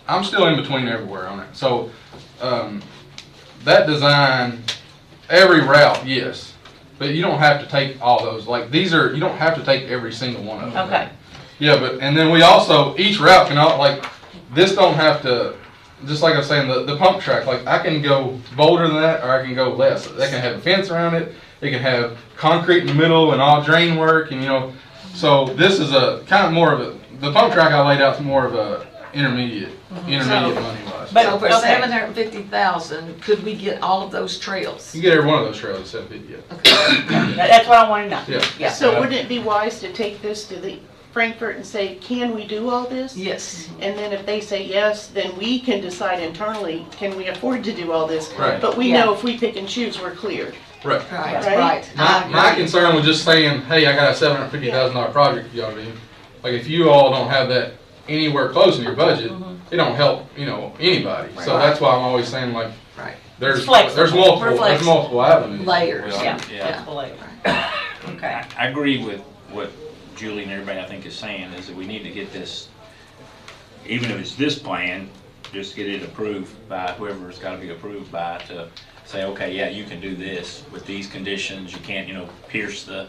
I'm still in between everywhere on it. So, that design, every route, yes. But you don't have to take all those. Like, you don't have to take every single one of them. Okay. Yeah, and then we also, each route can, like, this don't have to, just like I was saying, the pump track, like, I can go bolder than that, or I can go less. That can have a fence around it. It can have concrete in the middle and all drain work, and, you know, so this is a kind of more of the pump track I laid out is more of a intermediate money wise. But- So for okay. 750,000, could we get all of those trails? You get every one of those trails, 750, yeah. That's what I want to know. Yeah. Yeah. So wouldn't it be wise to take this to the Frankfurt and say, can we do all this? Yes. And then if they say yes, then we can decide internally, can we afford to do all this? Right. But we Yeah. know if we pick and choose, we're cleared. Right. Right, Right? right. My concern was just saying, hey, I got a $750,000 project for y'all to do. Like, if you all don't have that anywhere close in your budget, it don't help, you know, anybody. So Right. that's why I'm always saying, like, Right. there's flexible. there's multiple avenues. Layers. Yeah. Yeah. Okay. I agree with what Julie and everybody I think is saying, is that we need to get this, even if it's this plan, just get it approved by whoever it's got to be approved by, to say, okay, yeah, you can do this with these conditions. You can't, you know, pierce the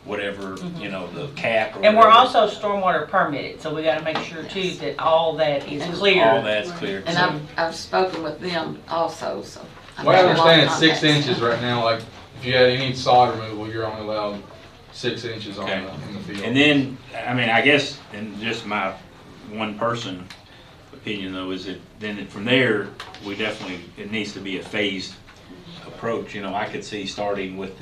whatever, you know, the cap or And we're whatever. also stormwater permitted, so we got to make sure too that all that is And clear. All that's clear. And I've spoken with them also, so. I've Well, I got a lot understand of it's 6 contacts. inches right now. Like, if you had any sod removal, you're only allowed 6 inches on Okay. in the field. And then, I mean, I guess, and just my one person opinion though, is that then from there, we definitely, it needs to be a phased approach. You know, I could see starting with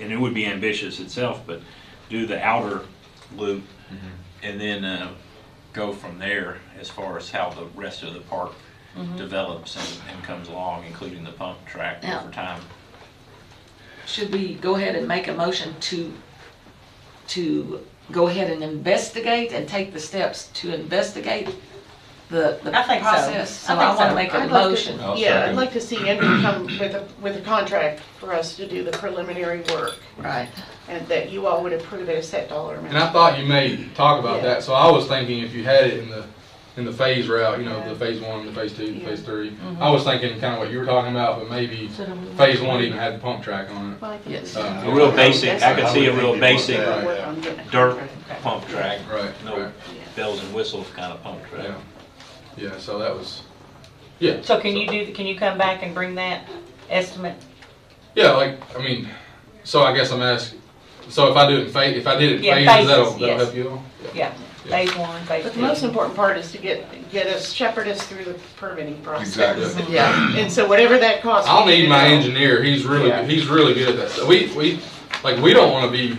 and it would be ambitious itself, but do the outer loop and then go from there as far as how the rest of the park develops and comes along, including the pump track Yeah. over time. Should we go ahead and make a motion to go ahead and investigate and take the steps to investigate the I think so. process? So I I think want so. to make a I'd like to- motion. I'll Yeah, I'd second. like to see Andrew come with a contract for us to do the preliminary work, Right. and that you all would approve at a set dollar amount. And I thought you may talk about Yeah. that, so I was thinking if you had it in the phase route, you know, the phase 1, the phase 2, the phase 3. I was thinking kind of what you were talking about, but maybe phase 1 even had the pump track on Well, I think Yes. we- it. A real basic, I could see a real Right. basic Right. Work on getting a dirt contract. pump track, Right, no right, bells and whistles kind of pump track. yeah. Yeah, so that was, yeah. So can you come back and bring that estimate? Yeah, like, I mean, so I guess I'm asking, so if I do it in if I did it in Yeah, phases, that'll phases, yes. help you all? Yeah. phase one, phase But the two. most important part is to shepherd us through the permitting process. Exactly. Yeah. And so whatever that costs. I'll we need to my know. engineer, he's really Yeah. good at that stuff. We don't wanna be,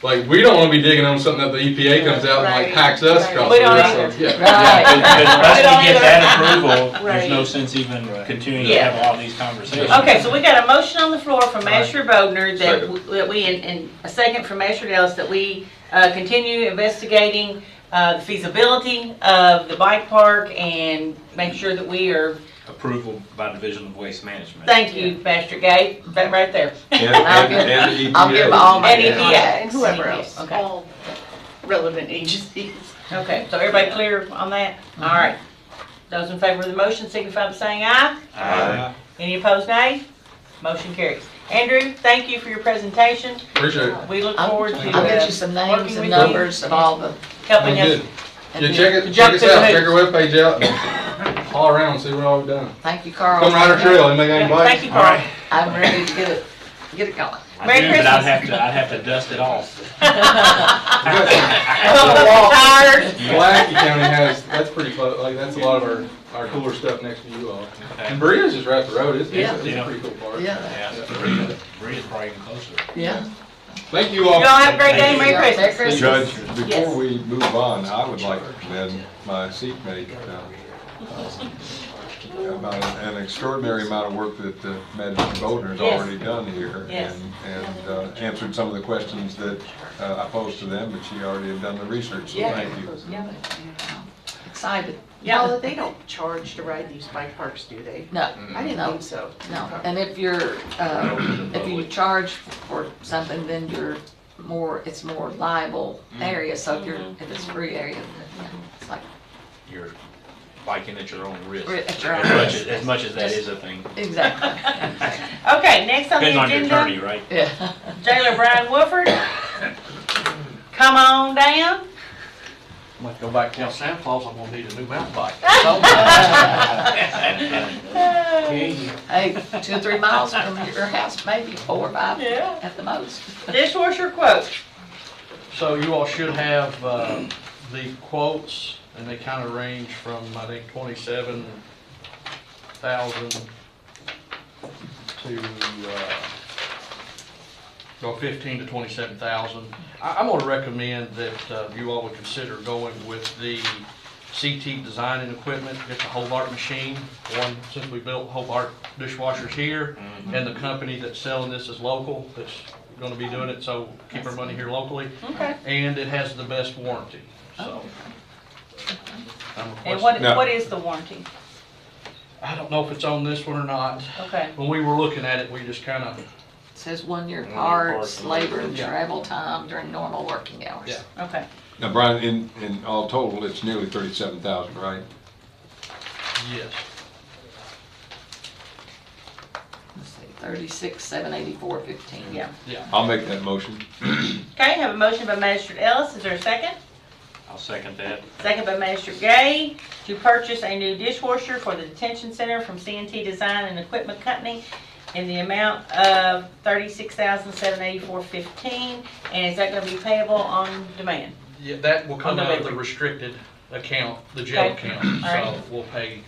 we don't wanna be digging on something that the EPA comes out and like Right. hacks us Right. across We the don't road, either. so, yeah. Right. Unless We don't we get either. that approval, there's no Right. sense even continuing to Yeah. have all these conversations. Okay, so we got a motion on the floor from Magistrate Bodner Second. that we, and a second from Magistrate Ellis, that we continue investigating the feasibility of the bike park and make sure that we are, Approval by Division of Waste Management. thank you, Magistrate Gay, that right there. And I'll the EPA. I'll give all my. And EPA. And whoever else, Okay. all relevant agencies. Okay, so everybody clear on that? All right. Those in favor of the motion signify by saying aye. Aye. Any opposed, nay? Motion carries. Andrew, thank you for your presentation. Appreciate it. We look I'll forward to I'll get you some working names with and you. numbers of all the. Helping us. Good. and Yeah, then- check Jump us through the out, check hoops. our webpage out, and haul around and see what all we've done. Thank you, Carl. Come ride our trail, and make any Yeah, Thank you, bikes. Carl. I'm ready to get it going. I Merry do, but I'd Christmas. have to dust it off. Tired. Blackey County has, that's pretty close, like, that's a lot of our cooler stuff next to you all. And Berea's just right up the road, it's Yeah. a pretty cool park. Yeah, Yeah, Bree's probably even closer. yeah. Thank you all. Y'all have a great day. Merry Merry Christmas. Christmas. Judge, Yes. before we move on, I would like to commend my seatmate about an extraordinary amount of work that Magistrate Bodner has Yes. already done here. Yes. And answered some of the questions that I posed to them, but she already had done the research, so Yeah. thank you. Yeah. Excited. Yeah, they don't charge to ride these bike parks, do they? No, I didn't No. think so. no. And if you charge for something, then it's more liable area. So if it's free area, then it's like, You're biking at your own risk. At your own As risk. much as that is a thing. exactly. Okay, next on the Depending on your attorney, agenda, right? Yeah. Jailer Brian Wofford. Come on down. I'm gonna go back and tell Santa Claus I'm gonna need a new mountain bike. Hey, 2 or 3 miles from your house, maybe 4 or 5 Yeah. at the most. Dishwasher quote. So you all should have the quotes, and they kind of range from, I think, 27,000 to, well, 15 to 27,000. I'm gonna recommend that you all would consider going with the CT Design and Equipment, get the Hobart machine. One, since we built Hobart dishwashers here, and the company that's selling this is local, that's gonna be doing it, so keep our money here locally. Okay. And it has the best warranty, so. I'm And requesting- what is the warranty? I don't know if it's on this one or not. Okay. When we were looking at it, we just kind of, It says 1 year 1 year parts, parts. labor and Yeah. travel time during normal working hours. Yeah. Okay. Now, Brian, in all total, it's nearly 37,000, right? yes. Let's see, 36,784.15. Yeah. Yeah. I'll make that motion. Okay, have a motion by Magistrate Ellis. Is there a second? I'll second that. Second by Magistrate Gay to purchase a new dishwasher for the detention center from C&T Design and Equipment Company in the amount of $36,784.15. And is that going to be payable on demand? Yeah, that will come On out of the delivery. restricted account, the jail Okay. account, All right. so we'll pay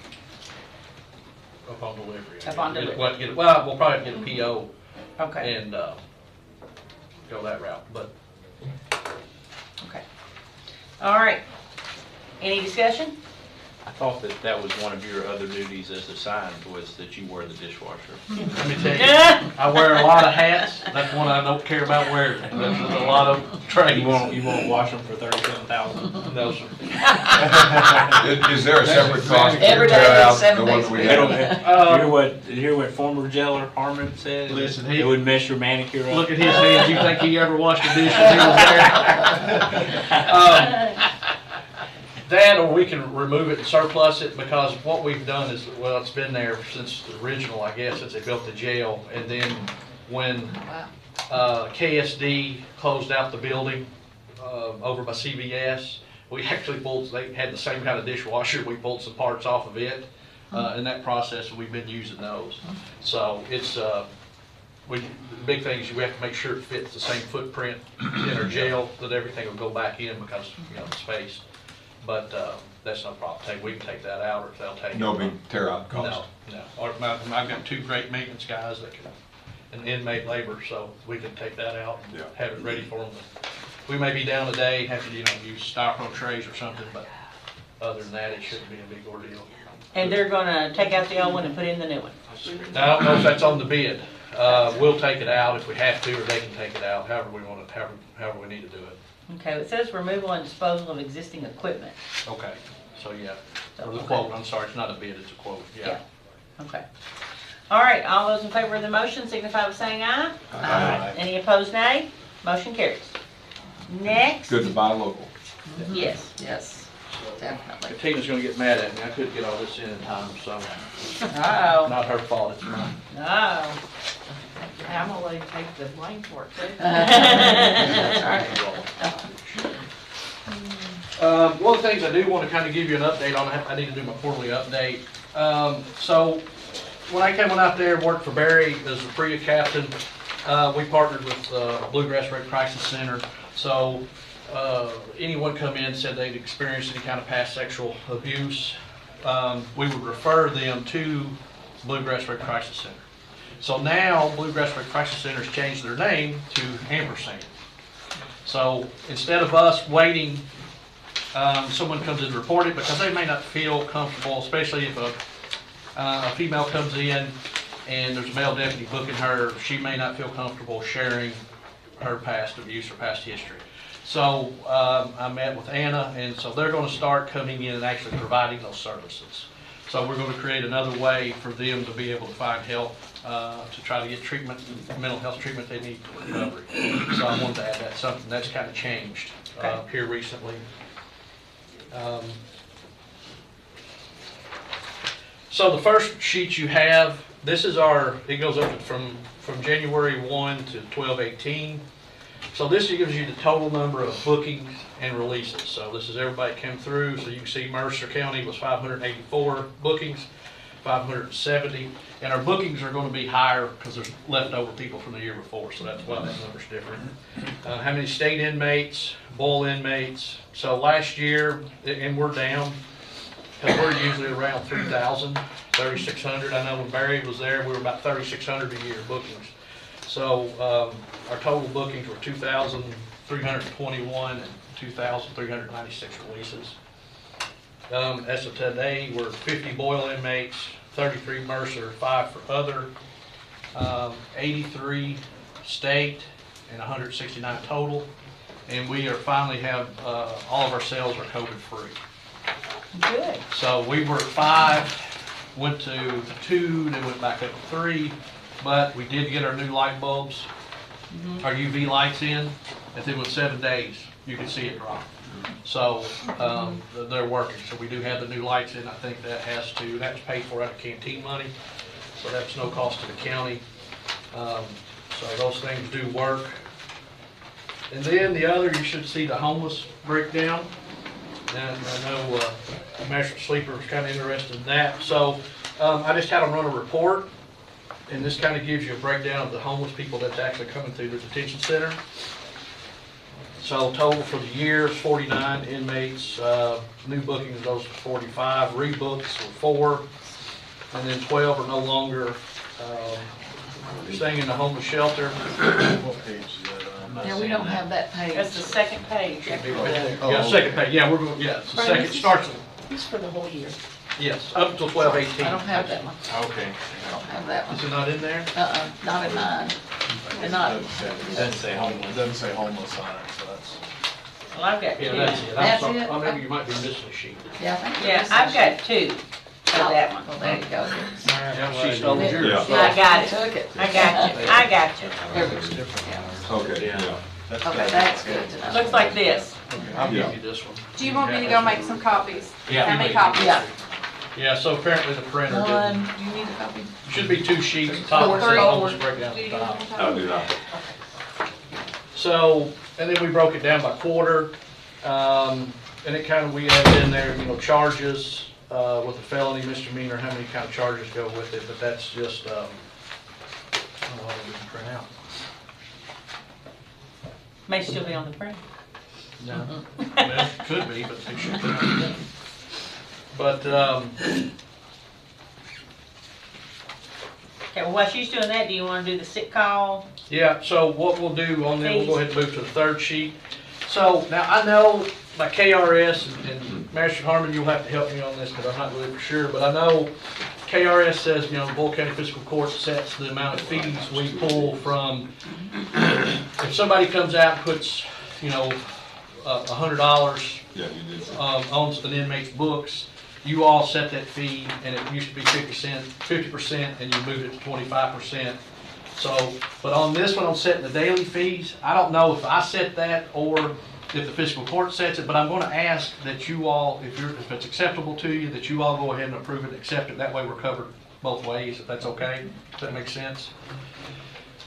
upon delivery. Upon delivery. We'll have to get, well, we'll probably get a PO Okay. and, go that route, but Okay. All right. Any discussion? I thought that was one of your other duties as assigned, was that you were the dishwasher. let me tell you, I wear a lot of hats, that's one I don't care about wearing, there's a lot of trades. You won't wash them for 37,000? No, sir. Is there a separate cost to Every day tear is out 7 the one days that we a You have? hear what former jailer Harmon said? Listen, It would mess your manicure up. Look at his hands, you think he ever washed the dishes, he was there? That, or we can remove it and surplus it, because what we've done is, well, it's been there since the original, I guess, since they built the jail, and then when KSD closed out the building over by CVS, we actually they had the same kind of dishwasher, we pulled some parts off of it. In that process, we've been using those. So it's, the big thing is we have to make sure it fits the same footprint in our jail, that everything will go back in because, the space. But, that's no problem. We can take that out, or if they'll take it. No big tear out cost. No. I've got 2 great maintenance guys that can, and inmate labor, so we can take that out and have it ready for them. We may be down a day, have to, use styrofoam trays or something, but other than that, it shouldn't be a big ordeal. And they're gonna take out the old one and put in the new one? Now, I don't know if that's on the bid. We'll take it out if we have to, or they can take it out, however we want to, however we need to do it. Okay, it says removal and disposal of existing equipment. Okay, so yeah, or the Okay. quote, I'm sorry, it's not a bid, it's a quote, yeah. Okay. All right, all those in favor of the motion signify by saying aye. Aye. Any opposed, nay? Motion carries. Next. Good to buy local. Yes. Yes, definitely. Tina's gonna get mad at me, I couldn't get all this in time, so, Uh-oh. not her fault, it's mine. No. I'm gonna let you take the blame for it too. That's One of the things I do want to kind of give you an update on, I need to do my quarterly update. So when I came on out there and worked for Barry as a PREA captain, we partnered with Bluegrass Rape Crisis Center. So anyone come in said they'd experienced any kind of past sexual abuse, we would refer them to Bluegrass Rape Crisis Center. So now Bluegrass Rape Crisis Center has changed their name to Ampersand. So instead of us waiting, someone comes in to report it, because they may not feel comfortable, especially if a female comes in and there's a male deputy booking her, she may not feel comfortable sharing her past abuse or past history. So I met with Anna, and so they're going to start coming in and actually providing those services. So we're going to create another way for them to be able to find help, to try to get treatment, mental health treatment they need for recovery. So I wanted to add that, something that's kind of changed here recently. So the first sheet you have, this is it goes up from January 1 to 12/18. So this gives you the total number of bookings and releases. So this is everybody came through. So you can see Mercer County was 584 bookings, 570. And our bookings are going to be higher because there's leftover people from the year before. So that's why that number's different. How many state inmates, Boyle inmates. So last year, and we're down, because we're usually around 3,000, 3,600. I know when Barry was there, we were about 3,600 a year bookings. So our total bookings were 2,321 and 2,396 releases. As of today, we're 50 Boyle inmates, 33 Mercer, 5 for other, 83 state, and 169 total. And we finally have all of our cells are COVID free. Good. So we were at 5, went to 2, then went back up to 3. But we did get our new light bulbs, our UV lights in, and then with 7 days, you can see it drop. So they're working. So we do have the new lights in. I think that's paid for out of canteen money. So that's no cost to the county. So those things do work. And then the other, you should see the homeless breakdown. And I know Master Sleeper was kind of interested in that. So I just had them run a report. And this kind of gives you a breakdown of the homeless people that's actually coming through the detention center. So total for the year is 49 inmates. New bookings, those were 45. Rebooks were 4. And then 12 are no longer staying in the homeless shelter. What page is that on? Yeah, we don't have that page. That's the second page. Yeah, second page. Yeah, we're going. Yeah, it's the second. Starts. It's for the whole year. Yes, up until 12/18. I don't have that one. Okay. I don't have that Is one. it not in there? Not in mine. And not, It doesn't say homeless. It doesn't say homeless on it, so that's. Well, I've got Yeah, two. that's it. That's I'm sorry. it? Oh, maybe you might be missing a sheet. yeah, I think. Yeah, I've got 2 for that one. Well, there you go. Yeah, she stole yours. Yeah. I got it. Took it. I got you. I got you. Okay, yeah. Okay, that's good to know. Looks like this. I'll give you this one. Do you want me to go make some copies? Yeah. How many copies? Yeah. Yeah, so apparently the printer One, didn't. do you need a copy? Should be 2 sheets. Top Four, one says three. homeless breakdown Do at you the want top. me to I'll do that. So, and then we broke it down by quarter. And it kind of, we added in there, charges with a felony, misdemeanor, how many kind of charges go with it, but that's just, print out. May still be on the print. No, well, could be, but they should put it on the But, Okay, well, while she's doing that, do you want to do the sick call? yeah, so what we'll do on there, we'll go ahead and move to the third sheet. So now I know my KRS and Magistrate Harmon, you'll have to help me on this because I'm not really for sure, but I know KRS says, you know, the Boyle County Fiscal Court sets the amount of fees we pull from, if somebody comes out and puts, you know, $100 Yeah, you did. on an inmate's books, you all set that fee, and it used to be 50%, and you moved it to 25%. So, but on this one, I'm setting the daily fees. I don't know if I set that or if the fiscal court sets it, but I'm gonna ask that you all, if it's acceptable to you, that you all go ahead and approve it and accept it. That way we're covered both ways, if that's okay. If that makes sense.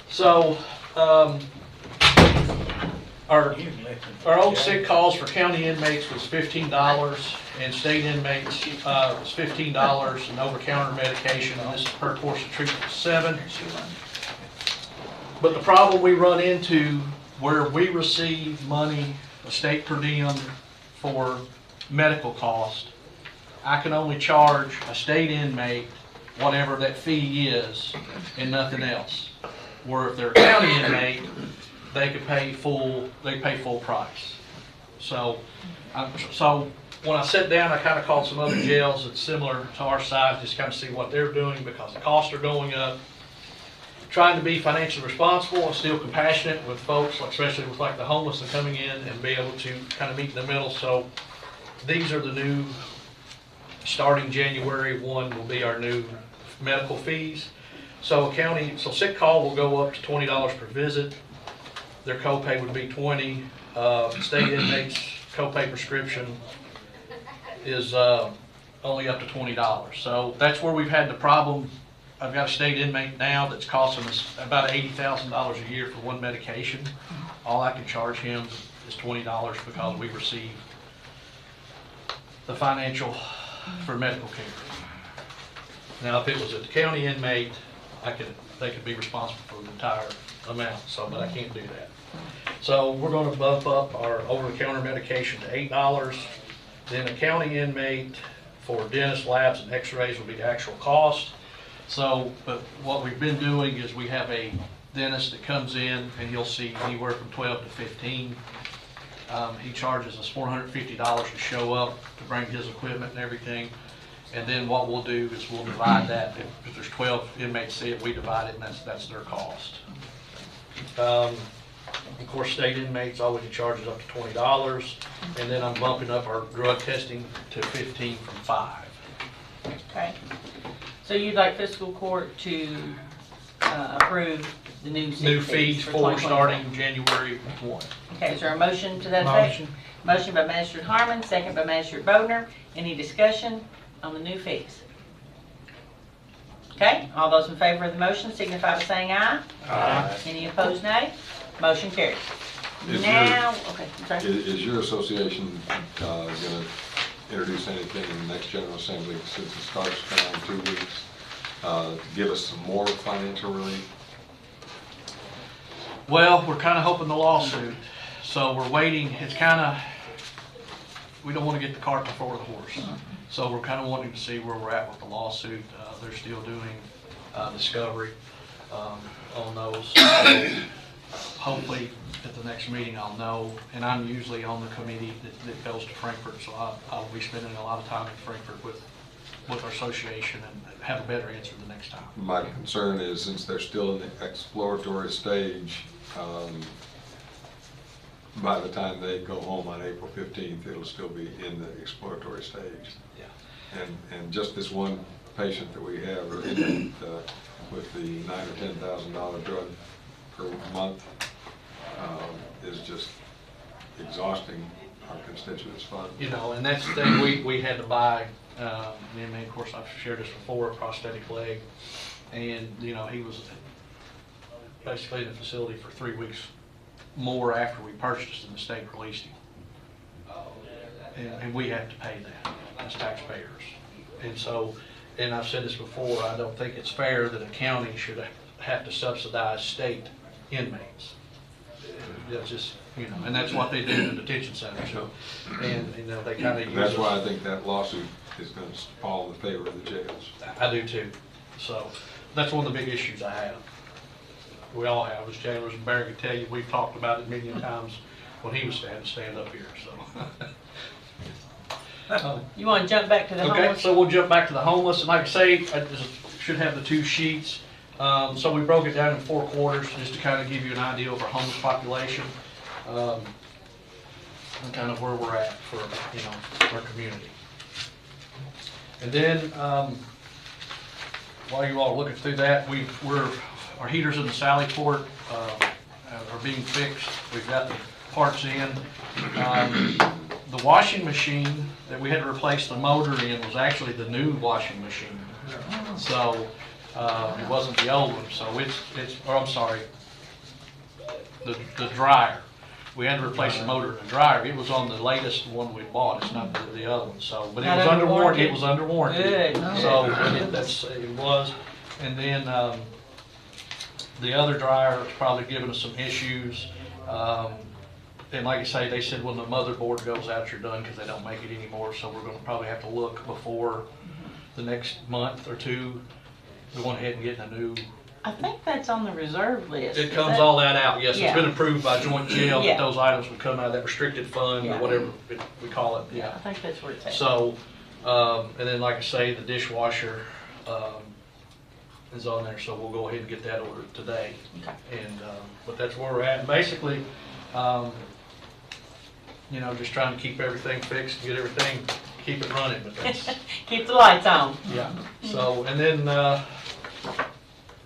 So, our old sick calls for county inmates was $15, and state inmates was $15, and over-counter medication, and this is per course of treatment, $7. But the problem we run into where we receive money, a state per diem for medical cost, I can only charge a state inmate whatever that fee is and nothing else. Where if they're a county inmate, they could pay full price. So when I sat down, I kind of called some other jails that's similar to our size, just kind of see what they're doing because the costs are going up. Trying to be financially responsible and still compassionate with folks, especially with like the homeless and coming in and be able to kind of meet in the middle. So these are the new, starting January 1 will be our new medical fees. So sick call will go up to $20 per visit. Their copay would be $20. State inmates copay prescription is only up to $20. So that's where we've had the problem. I've got a state inmate now that's costing us about $80,000 a year for one medication. All I can charge him is $20 because we receive the financial for medical care. Now, if it was a county inmate, they could be responsible for the entire amount. So, but I can't do that. So we're going to bump up our over-the-counter medication to $8. Then a county inmate for dentist labs and X-rays will be the actual cost. So, but what we've been doing is we have a dentist that comes in and you'll see anywhere from 12 to 15. He charges us $450 to show up, to bring his equipment and everything. And then what we'll do is we'll divide that. If there's 12 inmates see it, we divide it, and that's their cost. Of course, state inmates always charges up to $20. And then I'm bumping up our drug testing to 15 from 5. Okay. So you'd like fiscal court to approve the new fees for starting January 1. Okay, is there a motion to that effect? Motion by Magistrate Harmon, second by Magistrate Bodner. Any discussion on the new fees? Okay, all those in favor of the motion signify by saying aye. Aye. Any opposed, nay? Motion carries. Is your association going to introduce anything in the next General Assembly since it starts now in 2 weeks to give us some more financial relief? Well, we're kind of hoping the lawsuit. So we're waiting. It's kind of, we don't want to get the cart before the horse. So we're kind of wanting to see where we're at with the lawsuit. They're still doing discovery on those. So hopefully at the next meeting I'll know, and I'm usually on the committee that goes to Frankfurt, so I'll be spending a lot of time in Frankfurt with our association and have a better answer the next time. My concern is since they're still in the exploratory stage, by the time they go home on April 15th, it'll still be in the exploratory stage. Yeah. And just this one patient that we have with the $9,000 or $10,000 drug per month is just exhausting our constituents' funds. You know, and that's the thing, we had to buy, and of course I've shared this before, a prosthetic leg, and you know, he was basically in the facility for 3 weeks more after we purchased and the state released him. And we have to pay that as taxpayers. And so, and I've said this before, I don't think it's fair that a county should have to subsidize state inmates. That's just, and that's what they do in the detention center, so, and, they kind of use. That's why I think that lawsuit is gonna fall in favor of the jails. I do too. So that's one of the big issues I have. We all have, as jailers, and Barry can tell you, we've talked about it many times when he was stand up here, so. You want to jump back to the Okay, homeless? so we'll jump back to the homeless, and like I say, I just should have the 2 sheets. So we broke it down in 4 quarters, just to kind of give you an idea of our homeless population, and kind of where we're at for, our community. And then, while you all are looking through that, our heaters in the Sally Port are being fixed. We've got the parts in. The washing machine that we had to replace the motor in was actually the new washing machine. So it wasn't the old one. So I'm sorry, the dryer. We had to replace the motor in the dryer. It was on the latest one we bought. It's not the other one. So, but it was under warranty. It was under warranty. Good. So it was. And then the other dryer is probably giving us some issues. And like I say, they said when the motherboard goes out, you're done because they don't make it anymore. So we're going to probably have to look before the next month or 2. We went ahead and get a new. I think that's on the reserve list. It comes all that out, yes. Yeah. It's been approved by joint jail Yeah. that those items would come out of that restricted fund Yeah. or whatever we call it. Yeah, I think that's where it's at. So, and then like I say, the dishwasher is on there, so we'll go ahead and get that ordered today. Okay. And, but that's where we're at. And basically, just trying to keep everything fixed, get everything, keep it running, but that's, Keep the lights on. yeah. So, and then,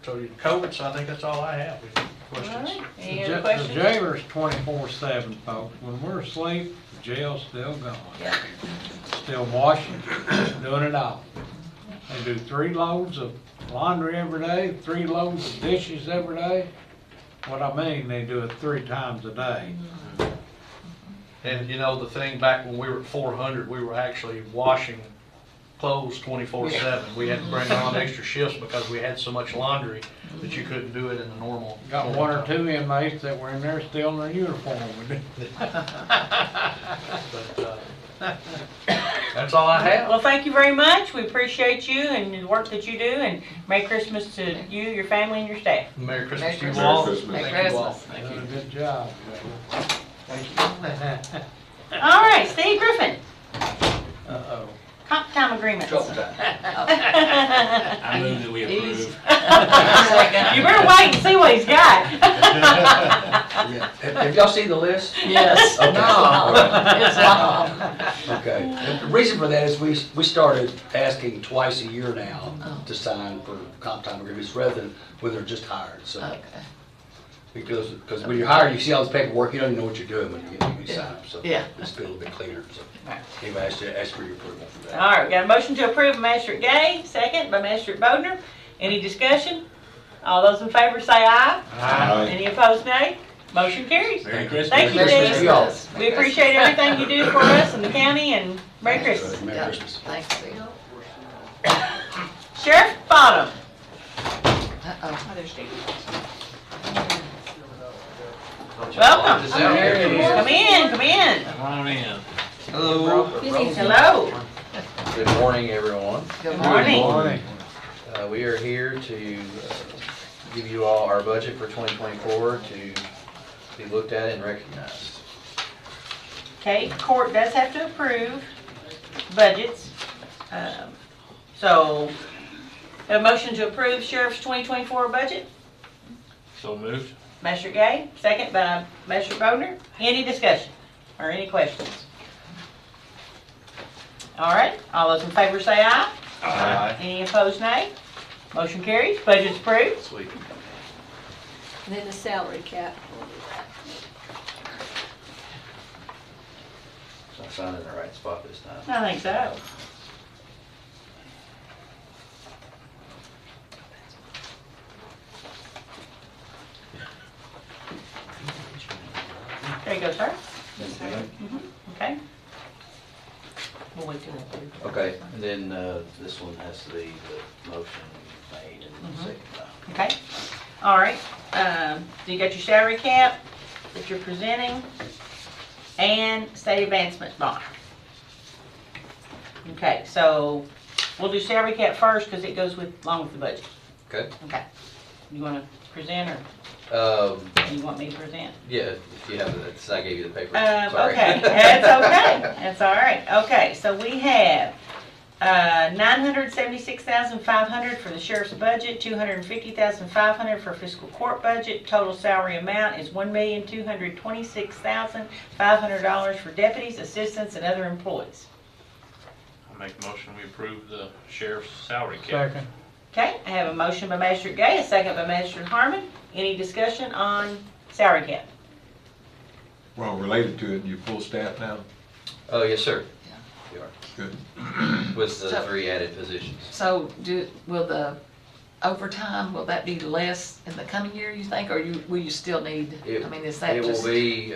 so COVID, so I think that's all I have. All Questions? right. Any The other questions? jailer's 24/7, folks. When we're asleep, the jail's still going. Yeah. Still washing, doing it all. They do 3 loads of laundry every day, 3 loads of dishes every day. What I mean, they do it 3 times a day. And the thing, back when we were at 400, we were actually washing clothes 24/7. We had to bring on extra shifts because we had so much laundry that you couldn't do it in the normal. Got 1 or 2 inmates that were in there still in their uniform. But, that's all I have. Well, thank you very much. We appreciate you and the work that you do, and Merry Christmas to you, your family, and your staff. Merry Christmas to you Merry all. Christmas. Thank you all. Doing a good job. Thank you. All right, Steve Griffin, Uh-oh. comp time agreements. I move that we approve. You better wait and see what he's got. Have y'all seen the list? Yes. Okay. It's long. Okay. And the reason for that is we started asking twice a year now to sign for comp time agreements rather than when they're just hired. So Okay. because when you're hired, you see all this paperwork, you don't even know what you're doing when you sign them. So Yeah. it's a little bit cleaner. So Right. anyway, I ask for your approval for that. All right, we got a motion to approve by Magistrate Gay, second by Magistrate Bodner. Any discussion? All those in favor say aye. Aye. Any opposed, nay? Motion carries. Merry Christmas. Thank you, Merry Christmas to Steve. y'all. We appreciate everything you do for us and the county, and Merry Christmas. Merry Christmas. Thanks, Bill. Sheriff Bottom. Uh-oh. Welcome. There it is. Come in, come in. Come on in. Hello. Hello. Good morning, everyone. Good morning. Morning. We are here to give you all our budget for 2024 to be looked at and recognized. Okay, court does have to approve budgets. So, a motion to approve Sheriff's 2024 budget. So moved. Magistrate Gay, second by Magistrate Bodner. Any discussion or any questions? All right, all those in favor say aye. Aye. Any opposed, nay? Motion carries, budget's approved. Sweet. And then the salary cap. So I signed in the right spot this time. I think so. There you go, sir. Okay. We'll wait till that. Okay, and then this one has to be the motion made and second. Okay. All right, so you got your salary cap that you're presenting and state advancement bond. Okay, so we'll do salary cap first because it goes along with the budget. Okay. Okay. You want to present or you want me to present? Yeah, if you have it, I gave you the paper. Sorry. Okay, that's okay. That's all right. Okay, so we have $976,500 for the sheriff's budget, $250,500 for fiscal court budget. Total salary amount is $1,226,500 for deputies, assistants, and other employees. I make a motion, we approve the sheriff's salary cap. Second. Okay, I have a motion by Magistrate Gay, a second by Magistrate Harmon. Any discussion on salary cap? Well, related to it, you full staff now? Oh, yes, sir. You are. Good. With the So- 3 added positions. So will the overtime, will that be less in the coming year, you think, or will you still need, I mean, is that It just? will be,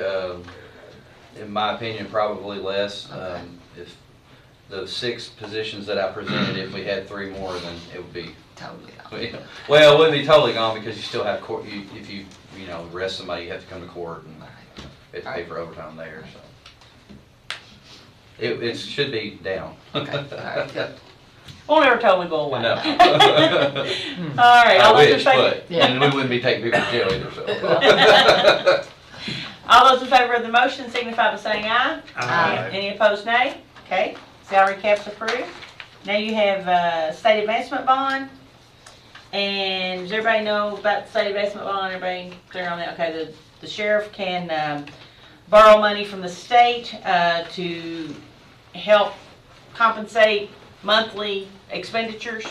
in my opinion, probably less. Okay. If the 6 positions that I presented, if we had 3 more, then it would be. Totally. Well, it wouldn't be totally gone because you still have court, if you arrest somebody, you have to come to court and you have to pay for overtime there, so. It should be down. Okay, all right, good. Won't ever totally go away. No. All right, all I those in wish, favor? but, and we wouldn't be taking people to jail either, so. All those in favor of the motion signify by saying aye. Aye. Any opposed, nay? Okay, salary cap's approved. Now you have state advancement bond. And does everybody know about the state advancement bond? Everybody clear on that? Okay, the sheriff can borrow money from the state to help compensate monthly expenditures.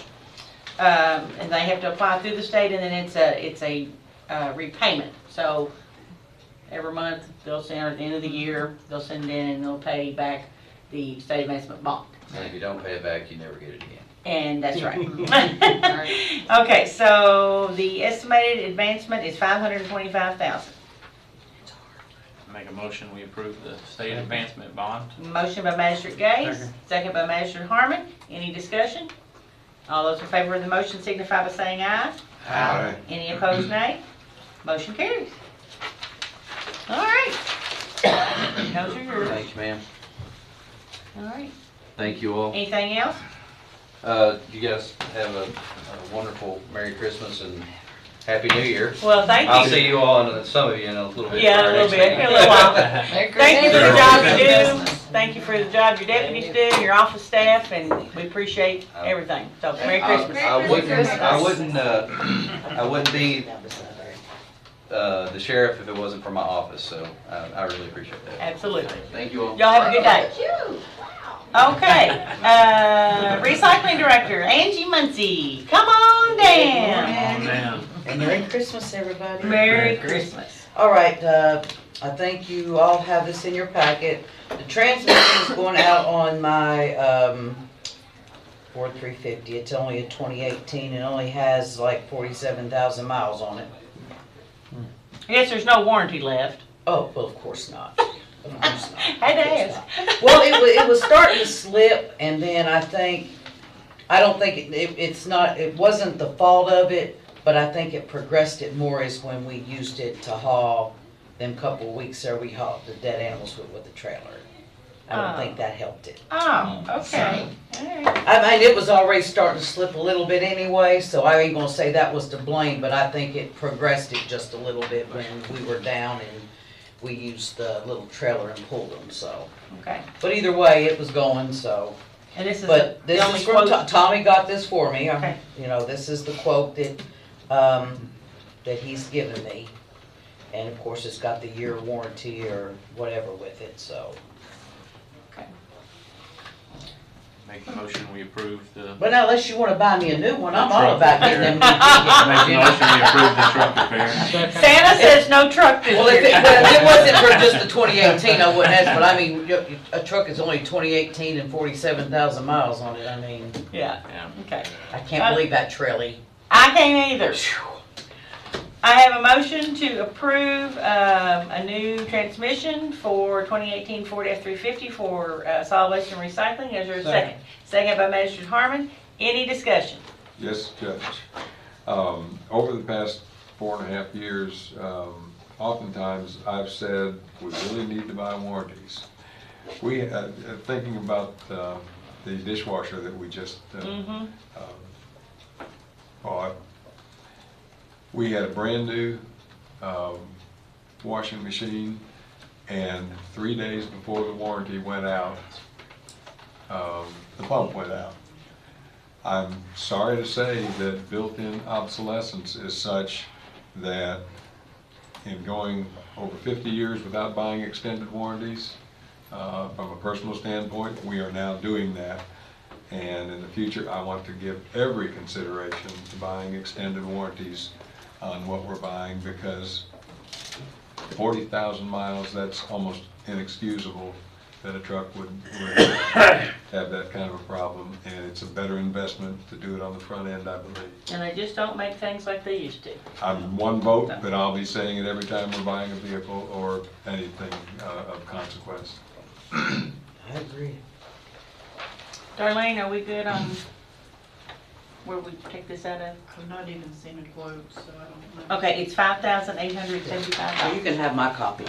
And they have to apply through the state, and then it's a repayment. So every month they'll send, or at the end of the year, they'll send in and they'll pay back the state advancement bond. And if you don't pay it back, you never get it again. And that's right. Okay, so the estimated advancement is $525,000. Make a motion, we approve the state advancement bond. Motion by Magistrate Gay, Second. second by Magistrate Harmon. Any discussion? All those in favor of the motion signify by saying aye. Aye. Any opposed, nay? Motion carries. All right. Those are yours. Thank you, ma'am. All right. Thank you all. Anything else? You guys have a wonderful Merry Christmas and Happy New Year. Well, thank you. I'll see you all, and some of you in a little bit. Yeah, for a our little next bit, meeting. a little while. Merry Thank you for the Christmas. job you Merry do. Christmas. Thank you for the job your deputies do, your office staff, and we appreciate everything. So, Merry Christmas. I wouldn't be the sheriff if it wasn't for my office, so I really appreciate that. Absolutely. Thank you all. Y'all have a good day. Okay, recycling director, Angie Muncy, come on down. On down. And Merry Christmas, everybody. Merry Christmas. All right, I think you all have this in your packet. The transmission is going out on my Ford 350. It's only a 2018 and only has like 47,000 miles on it. I guess there's no warranty left. Oh, well, of course not. Of course not. Had to ask. Well, it was starting to slip, and then I don't think it wasn't the fault of it, but I think it progressed it more is when we used it to haul them couple of weeks there we hauled the dead animals with the trailer. I don't think that helped it. Oh, okay. All right. I mean, it was already starting to slip a little bit anyway, so I ain't gonna say that was to blame, but I think it progressed it just a little bit when we were down and we used the little trailer and pulled them, so. Okay. But either way, it was going, so. And this is But the this only is from, quote. Tommy got this for me. Okay. You know, this is the quote that he's given me. And of course, it's got the year warranty or whatever with it, so. Make a motion, we approve the. But now, unless you wanna buy me a new one, I'm truck all about repair. getting them. Make a motion, we approve the truck repair. Santa says no truck this Well, year. if it wasn't for just the 2018, I wouldn't ask, but I mean, a truck is only 2018 and 47,000 miles on it, I mean, Yeah, okay. I can't believe that trailer. I can't either. I have a motion to approve a new transmission for 2018 Ford F-350 for solid waste and recycling. Is there a second? Second by Magistrate Harmon. Any discussion? Yes, Judge. Over the past 4.5 years, oftentimes I've said, we really need to buy warranties. We, thinking about the dishwasher that we just bought, we had a brand new washing machine, and 3 days before the warranty went out, the pump went out. I'm sorry to say that built-in obsolescence is such that in going over 50 years without buying extended warranties, from a personal standpoint, we are now doing that. And in the future, I want to give every consideration to buying extended warranties on what we're buying, because 40,000 miles, that's almost inexcusable that a truck would have that kind of a problem, and it's a better investment to do it on the front end, I believe. And they just don't make things like they used to. I'm one vote, but I'll be saying it every time we're buying a vehicle or anything of consequence. I agree. Darlene, are we good on where we take this out of? I've not even seen a quote, so I don't know. Okay, it's $5,875. You can have my copy.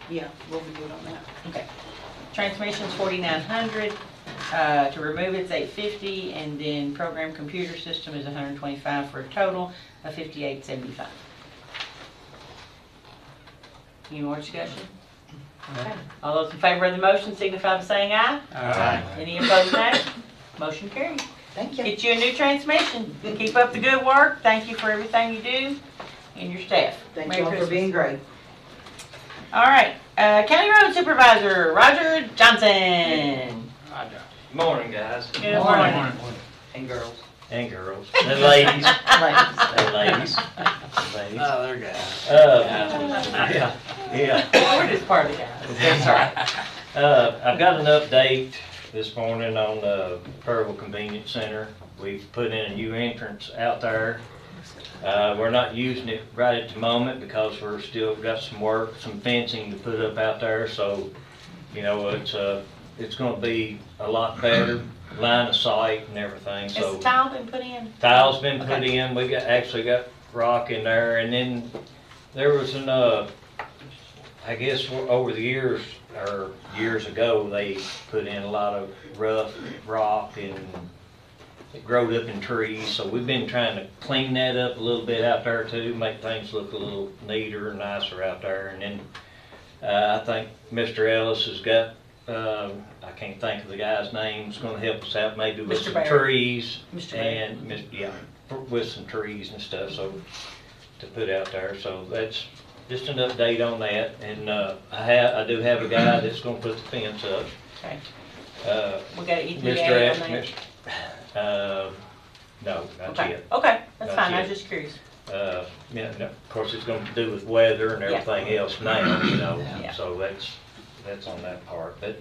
Yeah, we'll be good on that. Okay. Transmission's $4,900. To remove it's $850, and then program computer system is $125 for a total of $58.75. Any more discussion? Okay. All those in favor of the motion signify by saying aye. Aye. Any opposed, nay? Motion carried. Thank you. Get you a new transmission. Keep up the good work. Thank you for everything you do and your staff. Thank Merry you all for Christmas. being great. All right, County Road Supervisor, Roger Johnson. Morning, guys. Good morning. And girls. And girls. And ladies. And ladies. Oh, they're guys. Yeah. We're just part of the guys. That's right. I've got an update this morning on the Perryville Convenience Center. We've put in a new entrance out there. We're not using it right at the moment because we're still got some work, some fencing to put up out there. So, you know, it's going to be a lot better line of sight and everything. So Has the tile been put in? tile's been put in. We actually got rock in there, and then there was an I guess over the years or years ago they put in a lot of rough rock and it growed up in trees, so we've been trying to clean that up a little bit out there too, make things look a little neater and nicer out there. And then I think Mr. Ellis has got, I can't think of the guy's name, he's gonna help us out maybe with Mr. some Barrett. trees. Mr. And, yeah, with some trees and stuff, so, to put out there. So that's just an update on that. And I do have a guy that's gonna put the fence up. Okay. We got an Mr. EPA on that? No, not Okay. yet. Okay, that's Not fine, I yet. was just curious. Yeah, no, of course, it's going to do with weather and everything else now, you know, Yeah. so that's on that part. But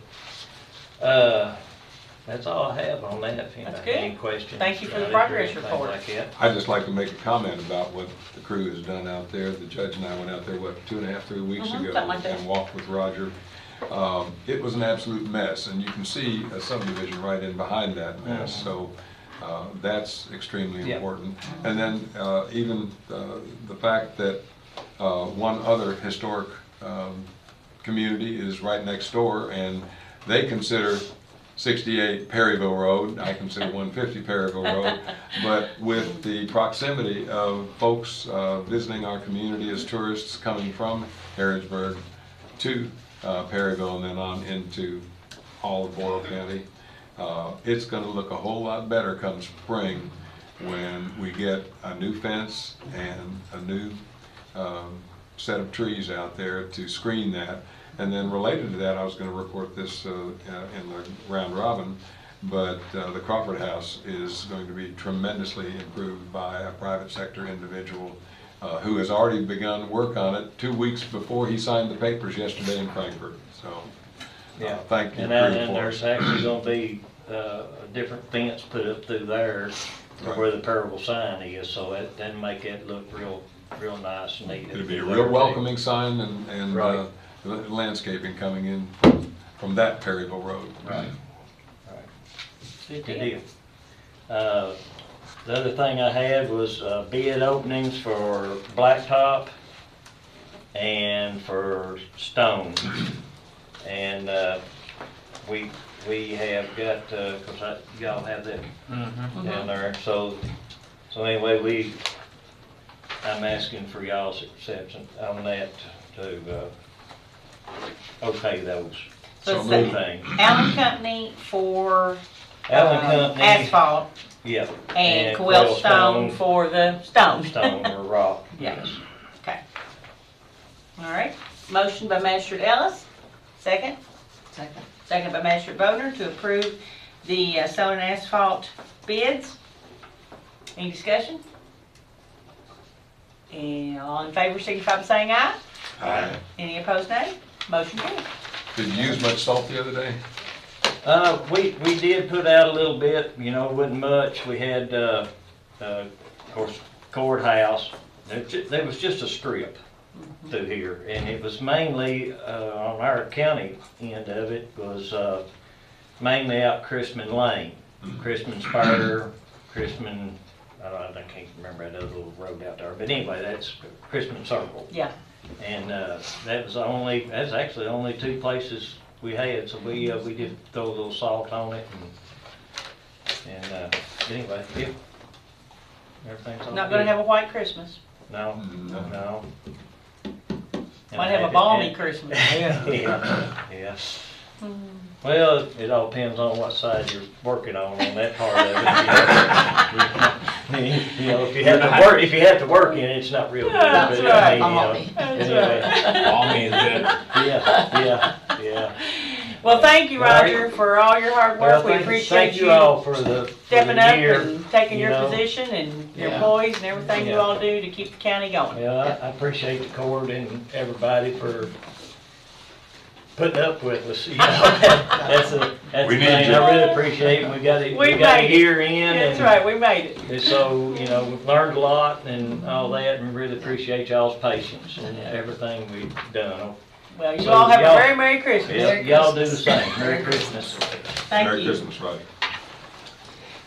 that's all I have on that. If That's anybody have any good. questions? Thank you for the about it or progress anything report. like that. I'd just like to make a comment about what the crew has done out there. The judge and I went out there, 2.5, 3 weeks ago, something like that. and walked with Roger. It was an absolute mess, and you can see a subdivision right in behind that mess, so that's extremely Yeah. important. And then even the fact that one other historic community is right next door, and they consider 68 Perryville Road, I consider 150 Perryville Road, but with the proximity of folks visiting our community as tourists coming from Harrodsburg to Perryville and then on into all of Boyle County, it's going to look a whole lot better come spring when we get a new fence and a new set of trees out there to screen that. And then related to that, I was going to report this in the round robin, but the Crawford House is going to be tremendously improved by a private sector individual who has already begun work on it 2 weeks before he signed the papers yesterday in Frankfurt. So Yeah. thank you. And there's actually going to be a different fence put up through there where the Perryville sign is, so that make it look real nice and neat. It'll be a real welcoming sign and Right. landscaping coming in from that Perryville Road. Right. Good Good deal. deal. The other thing I had was bid openings for blacktop and for stone. And we have got, cause y'all have that down there. So anyway, I'm asking for y'all's acceptance on that to okay those So two things. Alum Company for Alum Company. asphalt. Yep. And Coel Stone for the stone. Stone or rock. Yeah. Yes. Okay. All right. Motion by Magistrate Ellis. Second. Second. Second by Magistrate Bodner to approve the stone and asphalt bids. Any discussion? And all in favor signify by saying aye. Aye. Any opposed, nay? Motion carries. Did you use much salt the other day? We did put out a little bit, you know, wasn't much. We had, of course, courthouse. There was just a strip through here, and it was mainly on our county end of it was mainly out Chrisman Lane, Chrisman Spur, Chrisman. I can't remember that other little road out there, but anyway, that's Chrisman Circle. Yeah. And that's actually the only two places we had, so we did throw a little salt on it, and anyway, yeah, everything's all Not gonna good. have a white Christmas. No. Might have a balmy Christmas. Yeah. Well, it all depends on what side you're working on that part of it. You know, if you have to work in it, it's not real good. That's but, right. I mean, That's anyway. right. Balmy is good. Yeah. Well, thank you, Roger, for all your hard work. We appreciate Thank you all for the stepping up year, and taking you your know. position and your Yeah. employees and everything you Yeah. all do to keep the county going. Yeah, I appreciate the court and everybody for putting up with us. You know, that's a We need thing you. I really appreciate. We got a made it. year in. That's and right, we made it. and so, you know, we've learned a lot and all that, and really appreciate y'all's patience and everything we've done. Well, you So all have a y'all- very Merry Christmas. Yeah, y'all do the same. Merry Christmas. Thank Merry you. Christmas, Roddy.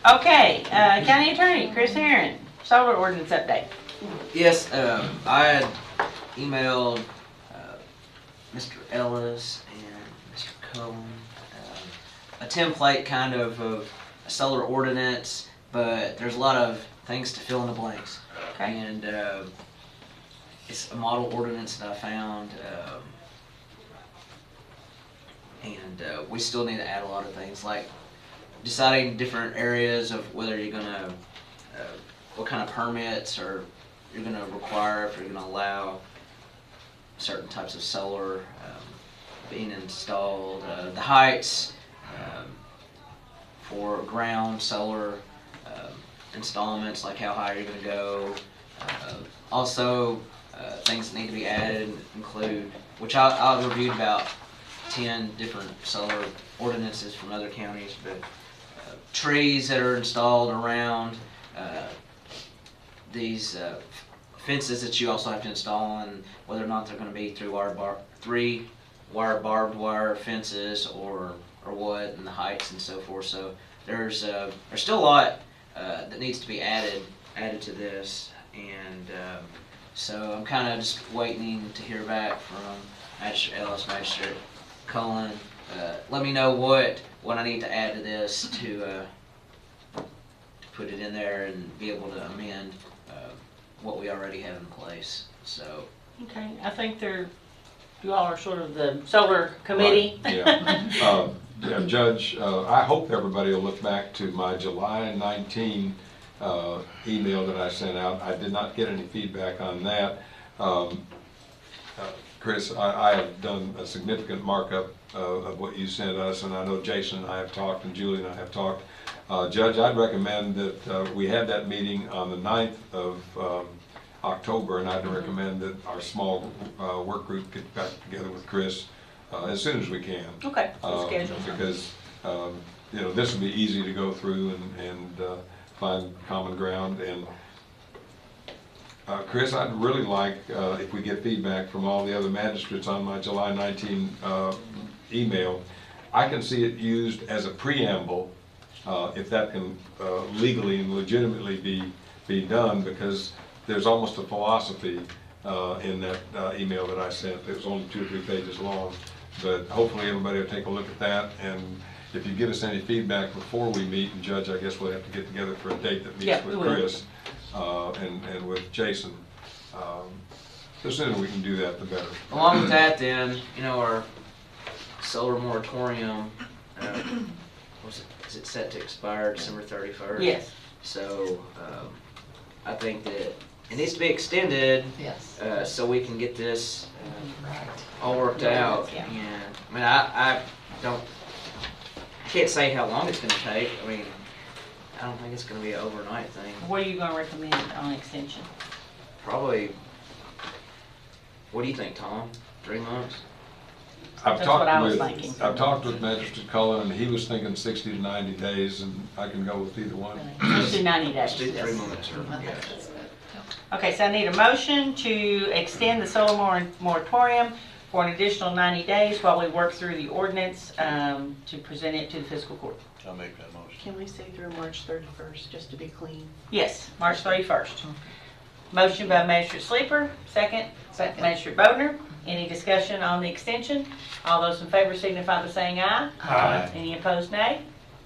Okay, County Attorney, Chris Herron, solar ordinance update. Yes, I had emailed Mr. Ellis and Mr. Cullen a template kind of a solar ordinance, but there's a lot of things to fill in the blanks. Okay. And it's a model ordinance that I found, and we still need to add a lot of things, like deciding different areas of whether you're gonna, what kind of permits or you're gonna require, if you're gonna allow certain types of solar being installed, the heights for ground solar installments, like how high you're gonna go. Also, things that need to be added include, which I reviewed about 10 different solar ordinances from other counties, but trees that are installed around these fences that you also have to install, and whether or not they're going to be through three-wire barbed wire fences or what, and the heights and so forth. So there's still a lot that needs to be added to this, and so I'm kind of just waiting to hear back from Magistrate Ellis, Magistrate Cullen. Let me know what I need to add to this to put it in there and be able to amend what we already have in place. So. Okay, I think you all are sort of the solar committee. Right, yeah. Yeah, Judge, I hope everybody will look back to my July 19 email that I sent out. I did not get any feedback on that. Chris, I have done a significant markup of what you sent us, and I know Jason and I have talked, and Julie and I have talked. Judge, I'd recommend that we had that meeting on the 9th of October, and I'd recommend that our small work group get back together with Chris as soon as we can. Okay, we'll schedule something. Because you know, this would be easy to go through and find common ground. And Chris, I'd really like if we get feedback from all the other magistrates on my July 19 email. I can see it used as a preamble if that can legally and legitimately be done, because there's almost a philosophy in that email that I sent. It was only 2 or 3 pages long, but hopefully everybody will take a look at that. And if you give us any feedback before we meet, and Judge, I guess we'll have to get together for a date that meets with Chris and with Jason. The sooner we can do that, the better. Along with that, then, you know, our solar moratorium, is it set to expire December 31st? Yes. So, I think that it needs to be extended. Yes. So we can get this all worked out. Yeah. And, I mean, I can't say how long it's gonna take. I mean, I don't think it's gonna be an overnight thing. What are you gonna recommend on extension? Probably, what do you think, Tom? 3 months? I've That's what I was talked thinking. I've talked with Magistrate Cullen, and he was thinking 60 to 90 days, and I can go with either one. Let's do 90 days. Let's do 3 yes. months or, yeah. Okay, so I need a motion to extend the solar moratorium for an additional 90 days while we work through the ordinance to present it to the fiscal court. I'll make that motion. Can we say through March 31st, just to be clean? Yes, March 31st. Motion by Magistrate Sleeper, second. Magistrate Bodner. Any discussion on the extension? All those in favor signify by saying aye. Aye. Any opposed, nay.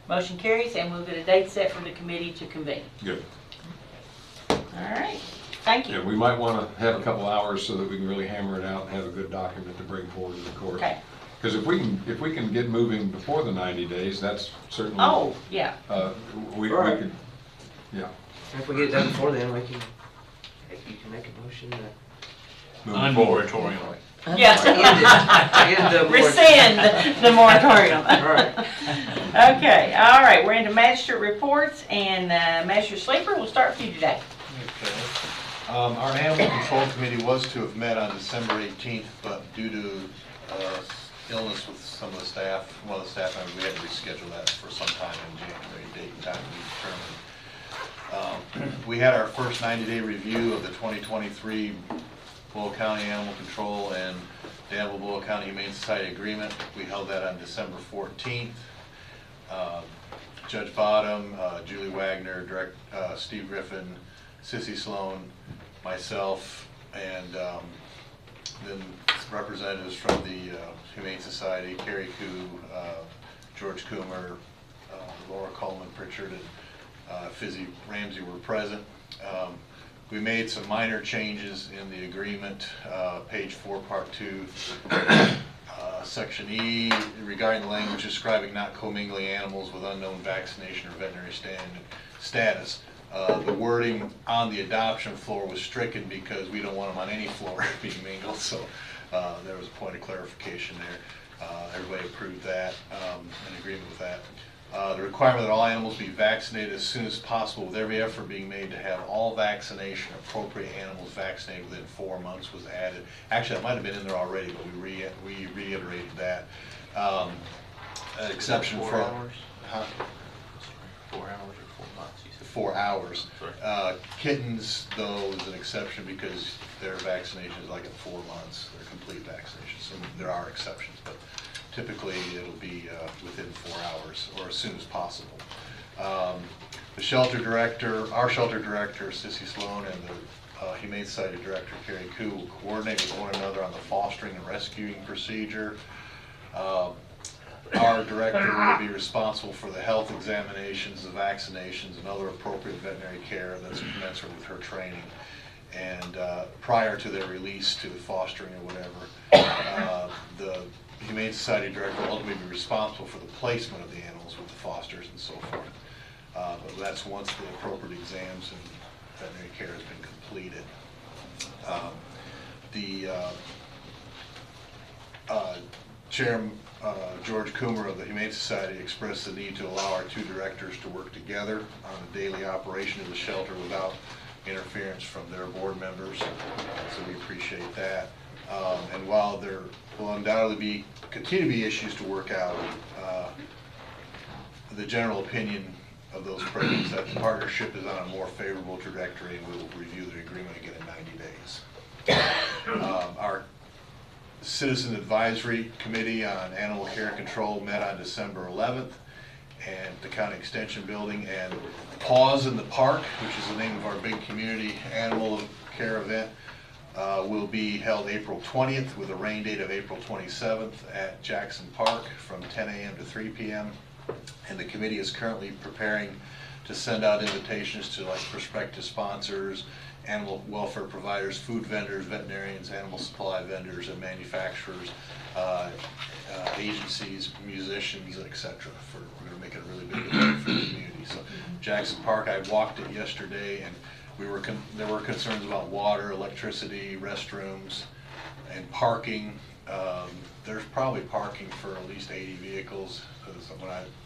Motion carries, and we'll get a date set for the committee to convene. Good. All right, thank you. Yeah, we might want to have a couple hours so that we can really hammer it out and have a good document to bring forward to the court. Okay. Because if we can get moving before the 90 days, that's certainly. Oh, yeah. We Right. could, yeah. If we get it done before then, you can make a motion to Moving forward. Moratorium. Yeah. end the Rescind the moratorium. Right. Okay, all right, we're into magistrate reports, and Magistrate Sleeper, we'll start with you today. Okay. Our Animal Control Committee was to have met on December 18th, but due to illness with some of the staff, one of the staff members, we had to reschedule that for some time in January, date and time to be determined. We had our first 90-day review of the 2023 Boyle County Animal Control and Danville-Boyle County Humane Society Agreement. We held that on December 14th. Judge Bottom, Julie Wagner, Steve Griffin, Sissy Sloan, myself, and then representatives from the Humane Society, Carrie Koo, George Coomer, Laura Coleman Pritchard, and Fizzy Ramsey were present. We made some minor changes in the agreement, page 4, part 2, section E, regarding the language describing not commingling animals with unknown vaccination or veterinary status. The wording on the adoption floor was stricken because we don't want them on any floor being mingled, so there was a point of clarification there. Everybody approved that, in agreement with that. The requirement that all animals be vaccinated as soon as possible, with every effort being made to have all vaccination appropriate animals vaccinated within 4 months was added. Actually, that might have been in there already, but we reiterated that. An exception for 4 hours? Huh? 4 hours or 4 months, you said? 4 hours. Kittens, though, is an exception because their vaccination is like at 4 months, their complete vaccination. So there are exceptions, but typically it'll be within 4 hours or as soon as possible. The shelter director, our shelter director, Sissy Sloan, and the Humane Society director, Carrie Koo, will coordinate with one another on the fostering and rescuing procedure. Our director will be responsible for the health examinations, the vaccinations, and other appropriate veterinary care that's commensurate with her training. And prior to their release to fostering or whatever, the Humane Society director will ultimately be responsible for the placement of the animals with the fosters and so forth. But that's once the appropriate exams and veterinary care has been completed. Chairman George Coomer of the Humane Society expressed the need to allow our 2 directors to work together on the daily operation of the shelter without interference from their board members, so we appreciate that. And while there will undoubtedly continue to be issues to work out, the general opinion of those present is that the partnership is on a more favorable trajectory, and we will review the agreement again in 90 days. Our Citizen Advisory Committee on Animal Care and Control met on December 11th, and the county extension building, and Paws in the Park, which is the name of our big community animal care event, will be held April 20th with a rain date of April 27th at Jackson Park from 10 a.m. to 3 p.m. And the committee is currently preparing to send out invitations to like prospective sponsors, animal welfare providers, food vendors, veterinarians, animal supply vendors, and manufacturers, agencies, musicians, etc. We're going to make it a really big event for the community. So Jackson Park, I walked it yesterday, and there were concerns about water, electricity, restrooms, and parking. There's probably parking for at least 80 vehicles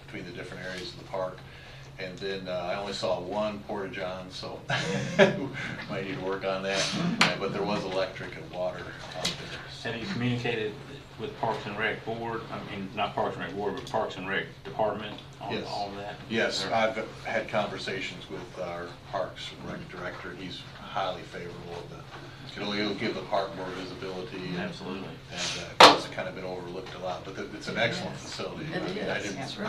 between the different areas of the park. And then I only saw one porta-john, so might need to work on that. But there was electric and water out there. Have you communicated with Parks and Rec Board? I mean, not Parks and Rec Board, but Parks and Rec Department on all of that? Yes, I've had conversations with our Parks and Rec Director. He's highly favorable of the, it'll give the park more visibility. Absolutely. And it's kind of been overlooked a lot, but it's an excellent facility. I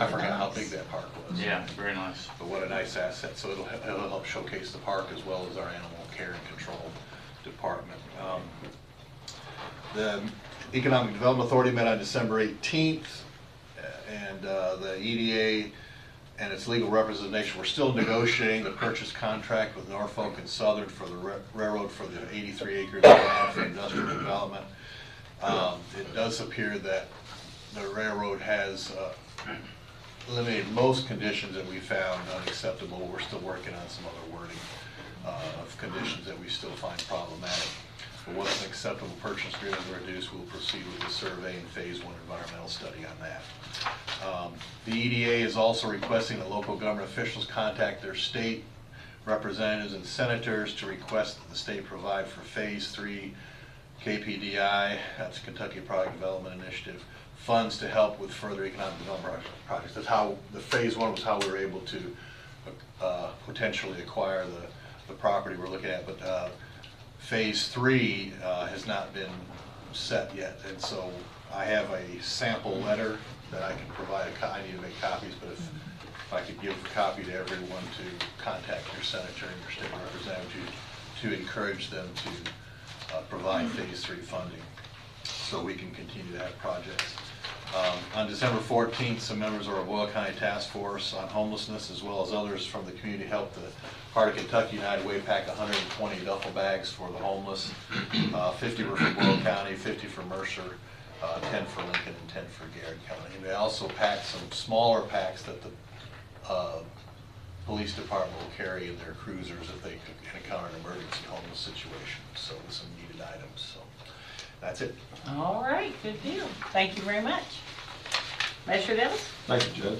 forgot how big that park was. Yeah, very nice. But what a nice asset. So it'll help showcase the park as well as our animal care and control department. The Economic Development Authority met on December 18th, and the EDA and its legal representation, we're still negotiating the purchase contract with Norfolk and Southern for the railroad for the 83 acres of land for industrial development. It does appear that the railroad has eliminated most conditions that we found unacceptable. We're still working on some other wording of conditions that we still find problematic. But once an acceptable purchase agreement is reduced, we'll proceed with the survey and phase 1 environmental study on that. The EDA is also requesting that local government officials contact their state representatives and senators to request that the state provide for phase 3 KPDI, that's Kentucky Product Development Initiative, funds to help with further economic development projects. That's how the phase 1 was how we were able to potentially acquire the property we're looking at, but phase 3 has not been set yet, and so I have a sample letter that I can provide. I need to make copies, but if I could give a copy to everyone to contact your senator and your state representative to encourage them to provide phase 3 funding so we can continue to have projects. On December 14th, some members of our Boyle County Task Force on Homelessness, as well as others from the community, helped the Heart of Kentucky United Way pack 120 duffel bags for the homeless. 50 were for Boyle County, 50 for Mercer, 10 for Lincoln, and 10 for Garrett County. And they also packed some smaller packs that the police department will carry in their cruisers if they encounter an emergency homeless situation. So with some needed items. So that's it. All right, good deal. Thank you very much. Magistrate Ellis? Thank you, Judge.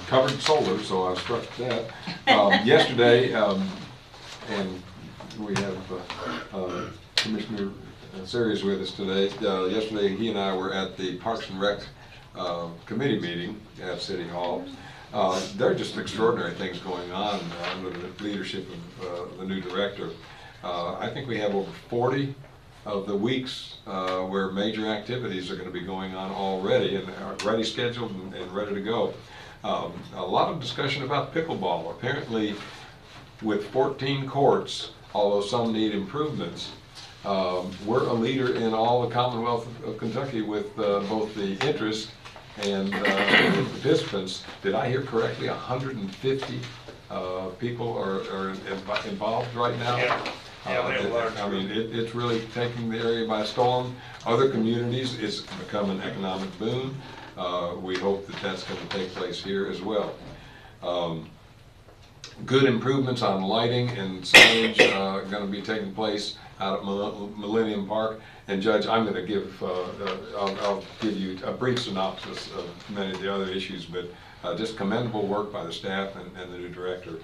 Covered solar, so I struck that. Yesterday, and we have Commissioner Series with us today. Yesterday, he and I were at the Parks and Rec committee meeting at City Hall. There are just extraordinary things going on under the leadership of the new director. I think we have over 40 of the weeks where major activities are going to be going on already and are already scheduled and ready to go. A lot of discussion about pickleball. Apparently, with 14 courts, although some need improvements, we're a leader in all the Commonwealth of Kentucky with both the interest and the participants. Did I hear correctly? 150 people are involved right now? Yeah. I mean, it's really taking the area by storm. Other communities, it's become an economic boom. We hope that that's going to take place here as well. Good improvements on lighting and signage going to be taking place out at Millennium Park. And Judge, I'm going to give, I'll give you a brief synopsis of many of the other issues, but just commendable work by the staff and the new director.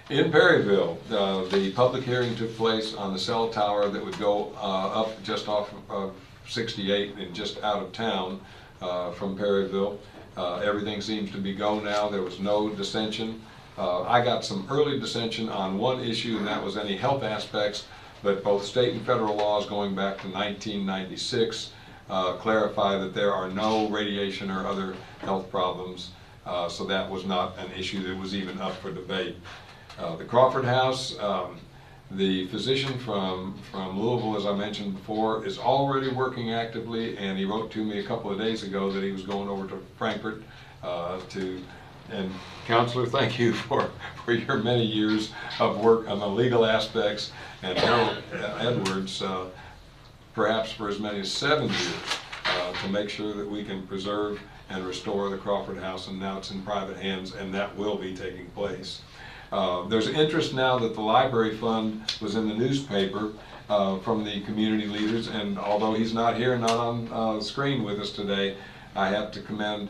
In Perryville, the public hearing took place on the cell tower that would go up just off of 68 and just out of town from Perryville. Everything seems to be go now. There was no dissension. I got some early dissension on one issue, and that was any health aspects, but both state and federal laws going back to 1996 clarify that there are no radiation or other health problems So that was not an issue that was even up for debate. The Crawford House, the physician from Louisville, as I mentioned before, is already working actively, and he wrote to me a couple of days ago that he was going over to Frankfurt and Counselor, thank you for your many years of work on the legal aspects, and Harold Edwards, perhaps for as many as 7 years, to make sure that we can preserve and restore the Crawford House, and now it's in private hands, and that will be taking place. There's interest now that the library fund was in the newspaper from the community leaders, and although he's not here, not on the screen with us today, I have to commend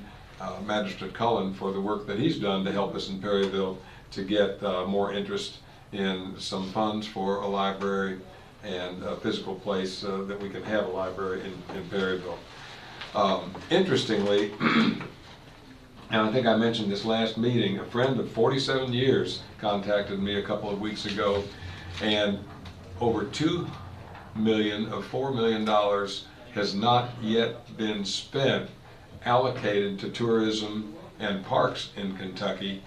Magistrate Cullen for the work that he's done to help us in Perryville to get more interest in some funds for a library and a physical place that we can have a library in Perryville. Interestingly, and I think I mentioned this last meeting, a friend of 47 years contacted me a couple of weeks ago, and over $2 million of $4 million has not yet been spent, allocated to tourism and parks in Kentucky.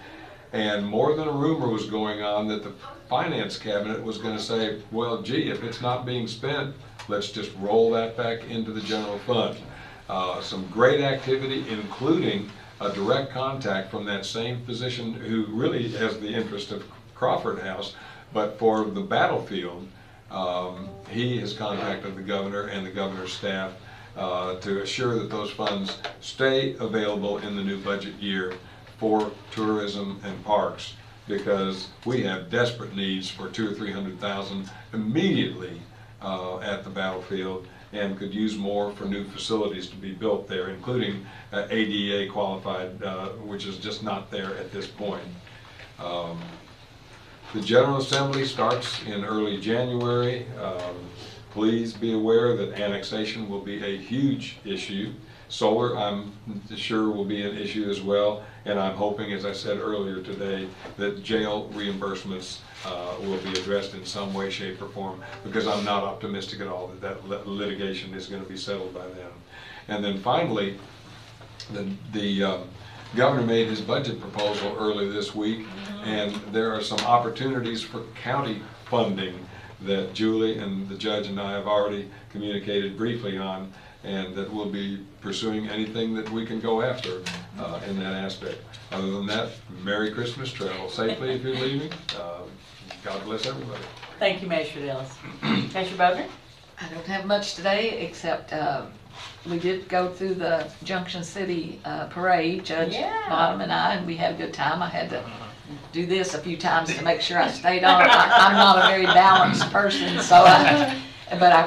And more than a rumor was going on that the finance cabinet was going to say, well, gee, if it's not being spent, let's just roll that back into the general fund. Some great activity, including a direct contact from that same physician who really has the interest of Crawford House, but for the battlefield, he has contacted the governor and the governor's staff to assure that those funds stay available in the new budget year for tourism and parks, because we have desperate needs for $200,000 or $300,000 immediately at the battlefield, and could use more for new facilities to be built there, including ADA qualified, which is just not there at this point. The General Assembly starts in early January. Please be aware that annexation will be a huge issue. Solar, I'm sure, will be an issue as well, and I'm hoping, as I said earlier today, that jail reimbursements will be addressed in some way, shape, or form, because I'm not optimistic at all that that litigation is going to be settled by then. And then finally, the governor made his budget proposal early this week, and there are some opportunities for county funding that Julie and the judge and I have already communicated briefly on, and that we'll be pursuing anything that we can go after in that aspect. Other than that, Merry Christmas, travel safely if you're leaving. God bless everybody. Thank you, Magistrate Ellis. Magistrate Bowden? I don't have much today, except we did go through the Junction City parade, Judge Bottom and I, and we had a good time. I had to do this a few times to make sure I stayed on. I'm not a very balanced person, so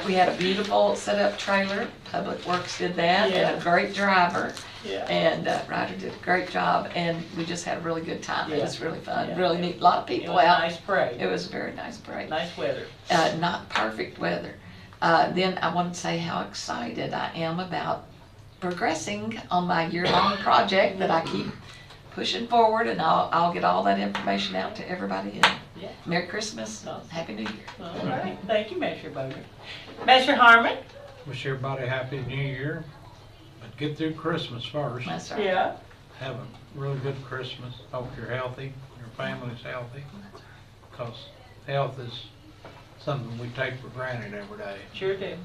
we had a beautiful set-up trailer. Public Works did that, and a great driver. And Ryder did a great job, and we just had a really good time. It was really fun, really neat. A lot of people out. Nice parade. It was a very nice parade. Nice weather. Not perfect weather. Then I want to say how excited I am about progressing on my year-long project that I keep pushing forward, and I'll get all that information out to everybody. And Merry Christmas, Happy New Year. All right, thank you, Magistrate Bowden. Magistrate Harmon? Wish everybody a Happy New Year, but get through Christmas first. That's right. Yeah. Have a really good Christmas. Hope you're healthy, your family's healthy, because health is something we take for granted every day. Sure do.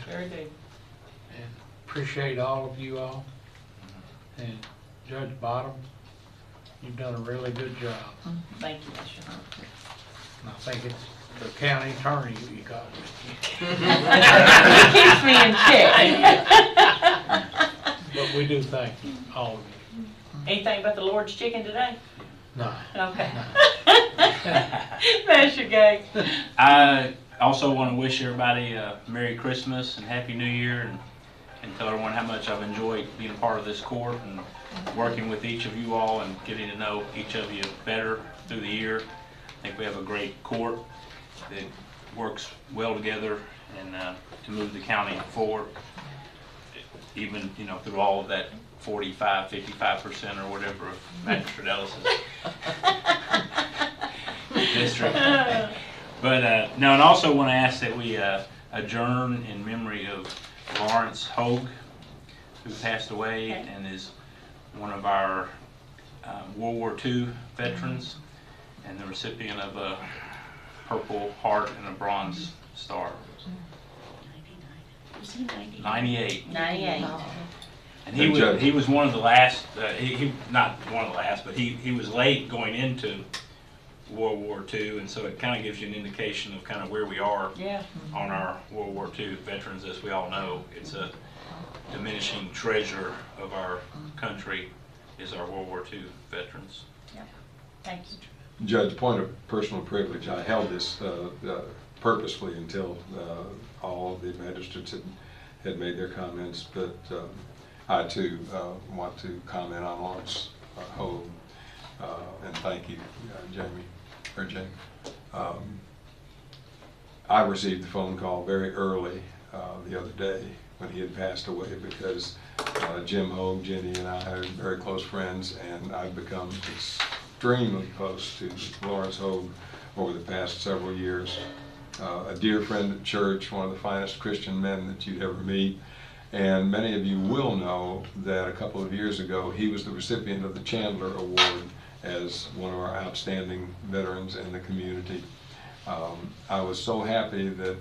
Sure do. And appreciate all of you all. And Judge Bottom, you've done a really good job. Thank you, Magistrate Harmon. And I think it's the county attorney you got with you. He keeps me in check. But we do thank all of you. Anything about the Lord's chicken today? No. Okay. Magistrate Gay. I also want to wish everybody a Merry Christmas and Happy New Year, and tell everyone how much I've enjoyed being a part of this court and working with each of you all and getting to know each of you better through the year. I think we have a great court that works well together and to move the county forward, even through all of that 45, 55% or whatever of Magistrate Ellis's district. But no, and also want to ask that we adjourn in memory of Lawrence Hogue, who passed away and is one of our World War II veterans and the recipient of a Purple Heart and a Bronze Star. Was he 98? 98. 98. And he was one of the last, he not one of the last, but he was late going into World War II, and so it kind of gives you an indication of kind of where we are on our World War II veterans. As we all know, it's a diminishing treasure of our country is our World War II veterans. Yeah. Thank you. Judge, point of personal privilege, I held this purposefully until all of the magistrates had made their comments, but I too want to comment on Lawrence Hogue, and thank you, Jane. I received the phone call very early the other day when he had passed away, because Jim Hogue, Jenny, and I are very close friends, and I've become extremely close to Lawrence Hogue over the past several years. A dear friend at church, one of the finest Christian men that you'd ever meet. And many of you will know that a couple of years ago, he was the recipient of the Chandler Award as one of our outstanding veterans in the community. I was so happy that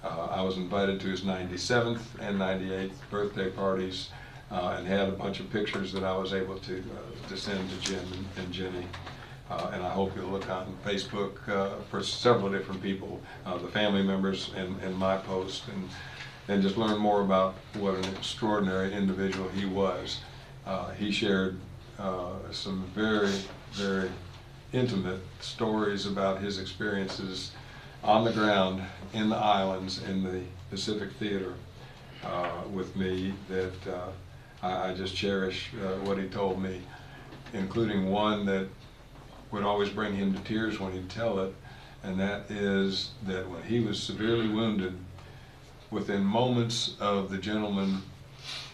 I was invited to his 97th and 98th birthday parties, and had a bunch of pictures that I was able to send to Jim and Jenny. And I hope you'll look on Facebook for several different people, the family members and my post, and just learn more about what an extraordinary individual he was. He shared some very, very intimate stories about his experiences on the ground, in the islands, in the Pacific Theater with me that I just cherish what he told me, including one that would always bring him to tears when he'd tell it, and that is that when he was severely wounded, within moments of the gentleman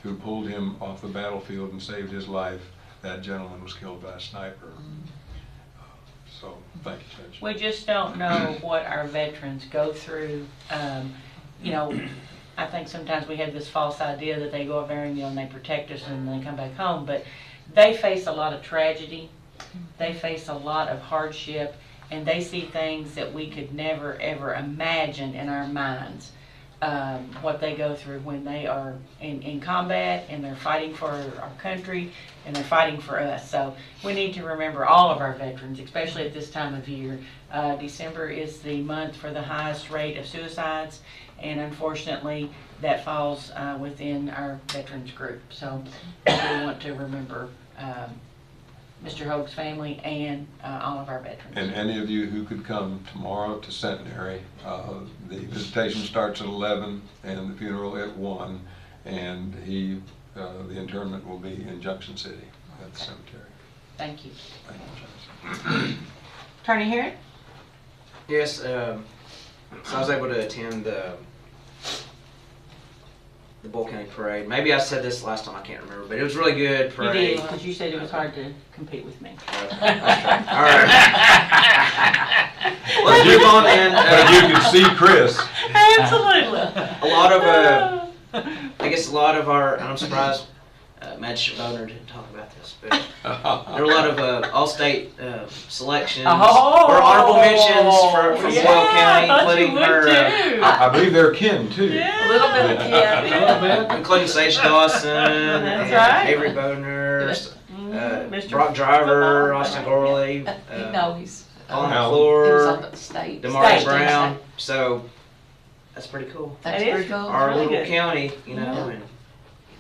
who pulled him off the battlefield and saved his life, that gentleman was killed by a sniper. So, thank you, Judge. We just don't know what our veterans go through. You know, I think sometimes we have this false idea that they go over there and, you know, and they protect us and they come back home, but they face a lot of tragedy. They face a lot of hardship, and they see things that we could never ever imagine in our minds. What they go through when they are in combat, and they're fighting for our country, and they're fighting for us. So we need to remember all of our veterans, especially at this time of year. December is the month for the highest rate of suicides, and unfortunately that falls within our veterans group. So we want to remember Mr. Hogue's family and all of our veterans. And any of you who could come tomorrow to Centenary, the visitation starts at 11 and the funeral at 1, and the interment will be in Junction City at the cemetery. Thank you. Thank you, Judge. Attorney Herron? Yes, so I was able to attend the Boyle County Parade. Maybe I said this last time, I can't remember, but it was really good parade. You did, because you said it was hard to compete with me. All right. Let's move on then. But you can see Chris. Absolutely. A lot of, I guess a lot of our, and I'm surprised Magistrate Gay didn't talk about this, but there were a lot of all-state selections or honorable mentions from Boyle County, including her. I believe they're kin too. A little bit of kin, including Sage Dawson, and Avery Bodner, Brock Driver, Austin Gorley, Colin McClure, Demario Brown. So that's pretty cool. That is pretty cool. Our little county, you know. And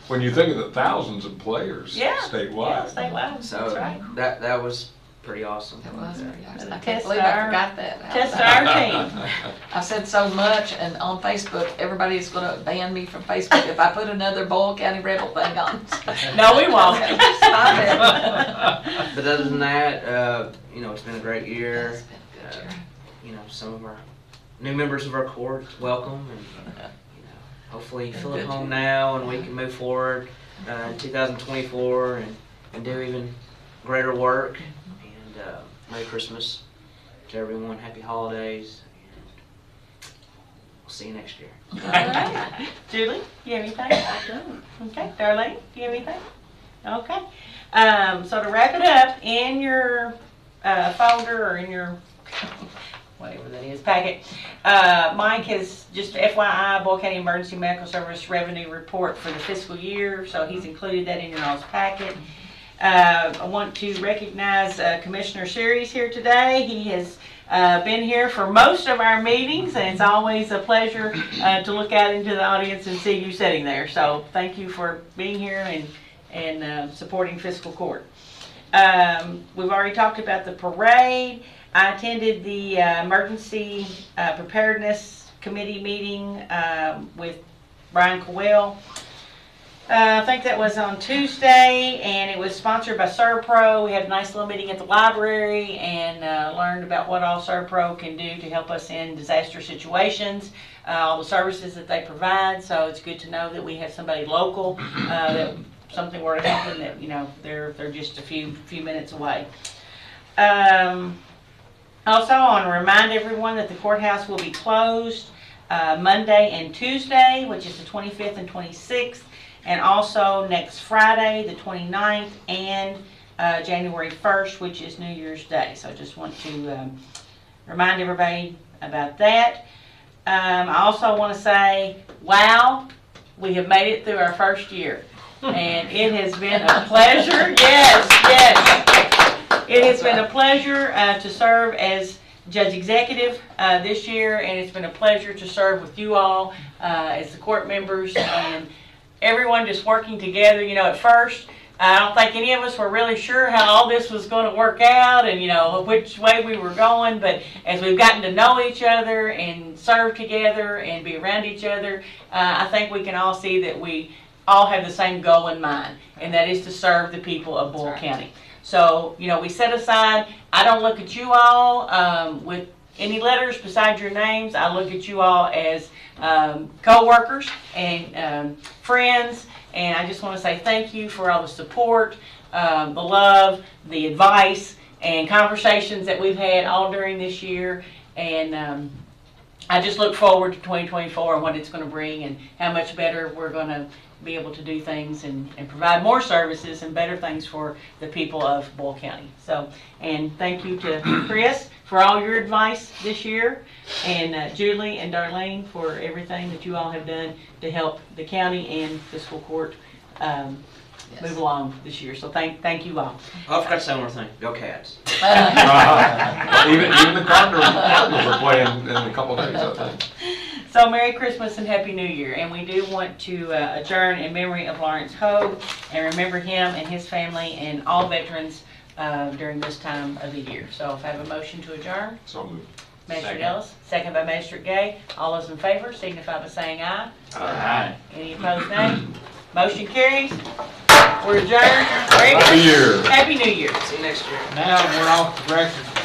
when you think of the thousands of players statewide. Statewide. So that was pretty awesome. It was pretty awesome. I can't Test believe I forgot that. Test our team. I said so much, and on Facebook, everybody's going to ban me from Facebook if I put another Boyle County Rebel thing on. No, we won't. Stop it. But other than that, you know, it's been a great year. It's been a good year. You know, some of our new members of our court, welcome, and hopefully feel at home now, and we can move forward in 2024 and do even greater work. And Merry Christmas to everyone. Happy holidays. And we'll see you next year. All right. Julie, you have anything? I don't. Okay. Darlene, do you have anything? Okay. So to wrap it up, in your folder or in your whatever that is, packet, Mike has, just FYI, Boyle County Emergency Medical Service Revenue Report for the fiscal year, so he's included that in your all's packet. I want to recognize Commissioner Series here today. He has been here for most of our meetings, and it's always a pleasure to look out into the audience and see you sitting there. So thank you for being here and supporting fiscal court. We've already talked about the parade. I attended the emergency preparedness committee meeting with Brian Cowell. I think that was on Tuesday, and it was sponsored by SERPRO. We had a nice little meeting at the library and learned about what all SERPRO can do to help us in disaster situations, all the services that they provide. So it's good to know that we have somebody local that something were to happen that, you know, they're just a few minutes away. Also, I want to remind everyone that the courthouse will be closed Monday and Tuesday, which is the 25th and 26th. And also next Friday, the 29th, and January 1st, which is New Year's Day. So I just want to remind everybody about that. I also want to say, wow, we have made it through our first year. And it has been a pleasure. Yes, yes. It has been a pleasure to serve as Judge Executive this year, and it's been a pleasure to serve with you all as the court members and everyone just working together. You know, at first, I don't think any of us were really sure how all this was going to work out and, you know, which way we were going. But as we've gotten to know each other and serve together and be around each other, I think we can all see that we all have the same goal in mind, and that is to serve the people of Boyle County. So, you know, we set aside, I don't look at you all with any letters beside your names. I look at you all as co-workers and friends, and I just want to say thank you for all the support, the love, the advice, and conversations that we've had all during this year. And I just look forward to 2024 and what it's going to bring and how much better we're going to be able to do things and provide more services and better things for the people of Boyle County. So, and thank you to Chris for all your advice this year, and Julie and Darlene for everything that you all have done to help the county and fiscal court move along this year. So thank you all. Oh, I forgot to say one more thing. Go Cats. Even the Cardinals are playing in a couple days, I think. So Merry Christmas and Happy New Year. And we do want to adjourn in memory of Lawrence Hogue and remember him and his family and all veterans during this time of the year. So if I have a motion to adjourn. So moved. Magistrate Ellis, second by Magistrate Gay. All those in favor signify by saying aye. Aye. Any opposed, nay? Motion carries. We're adjourned. Happy New Year. Happy New Year. See you next year. Now we're off the record.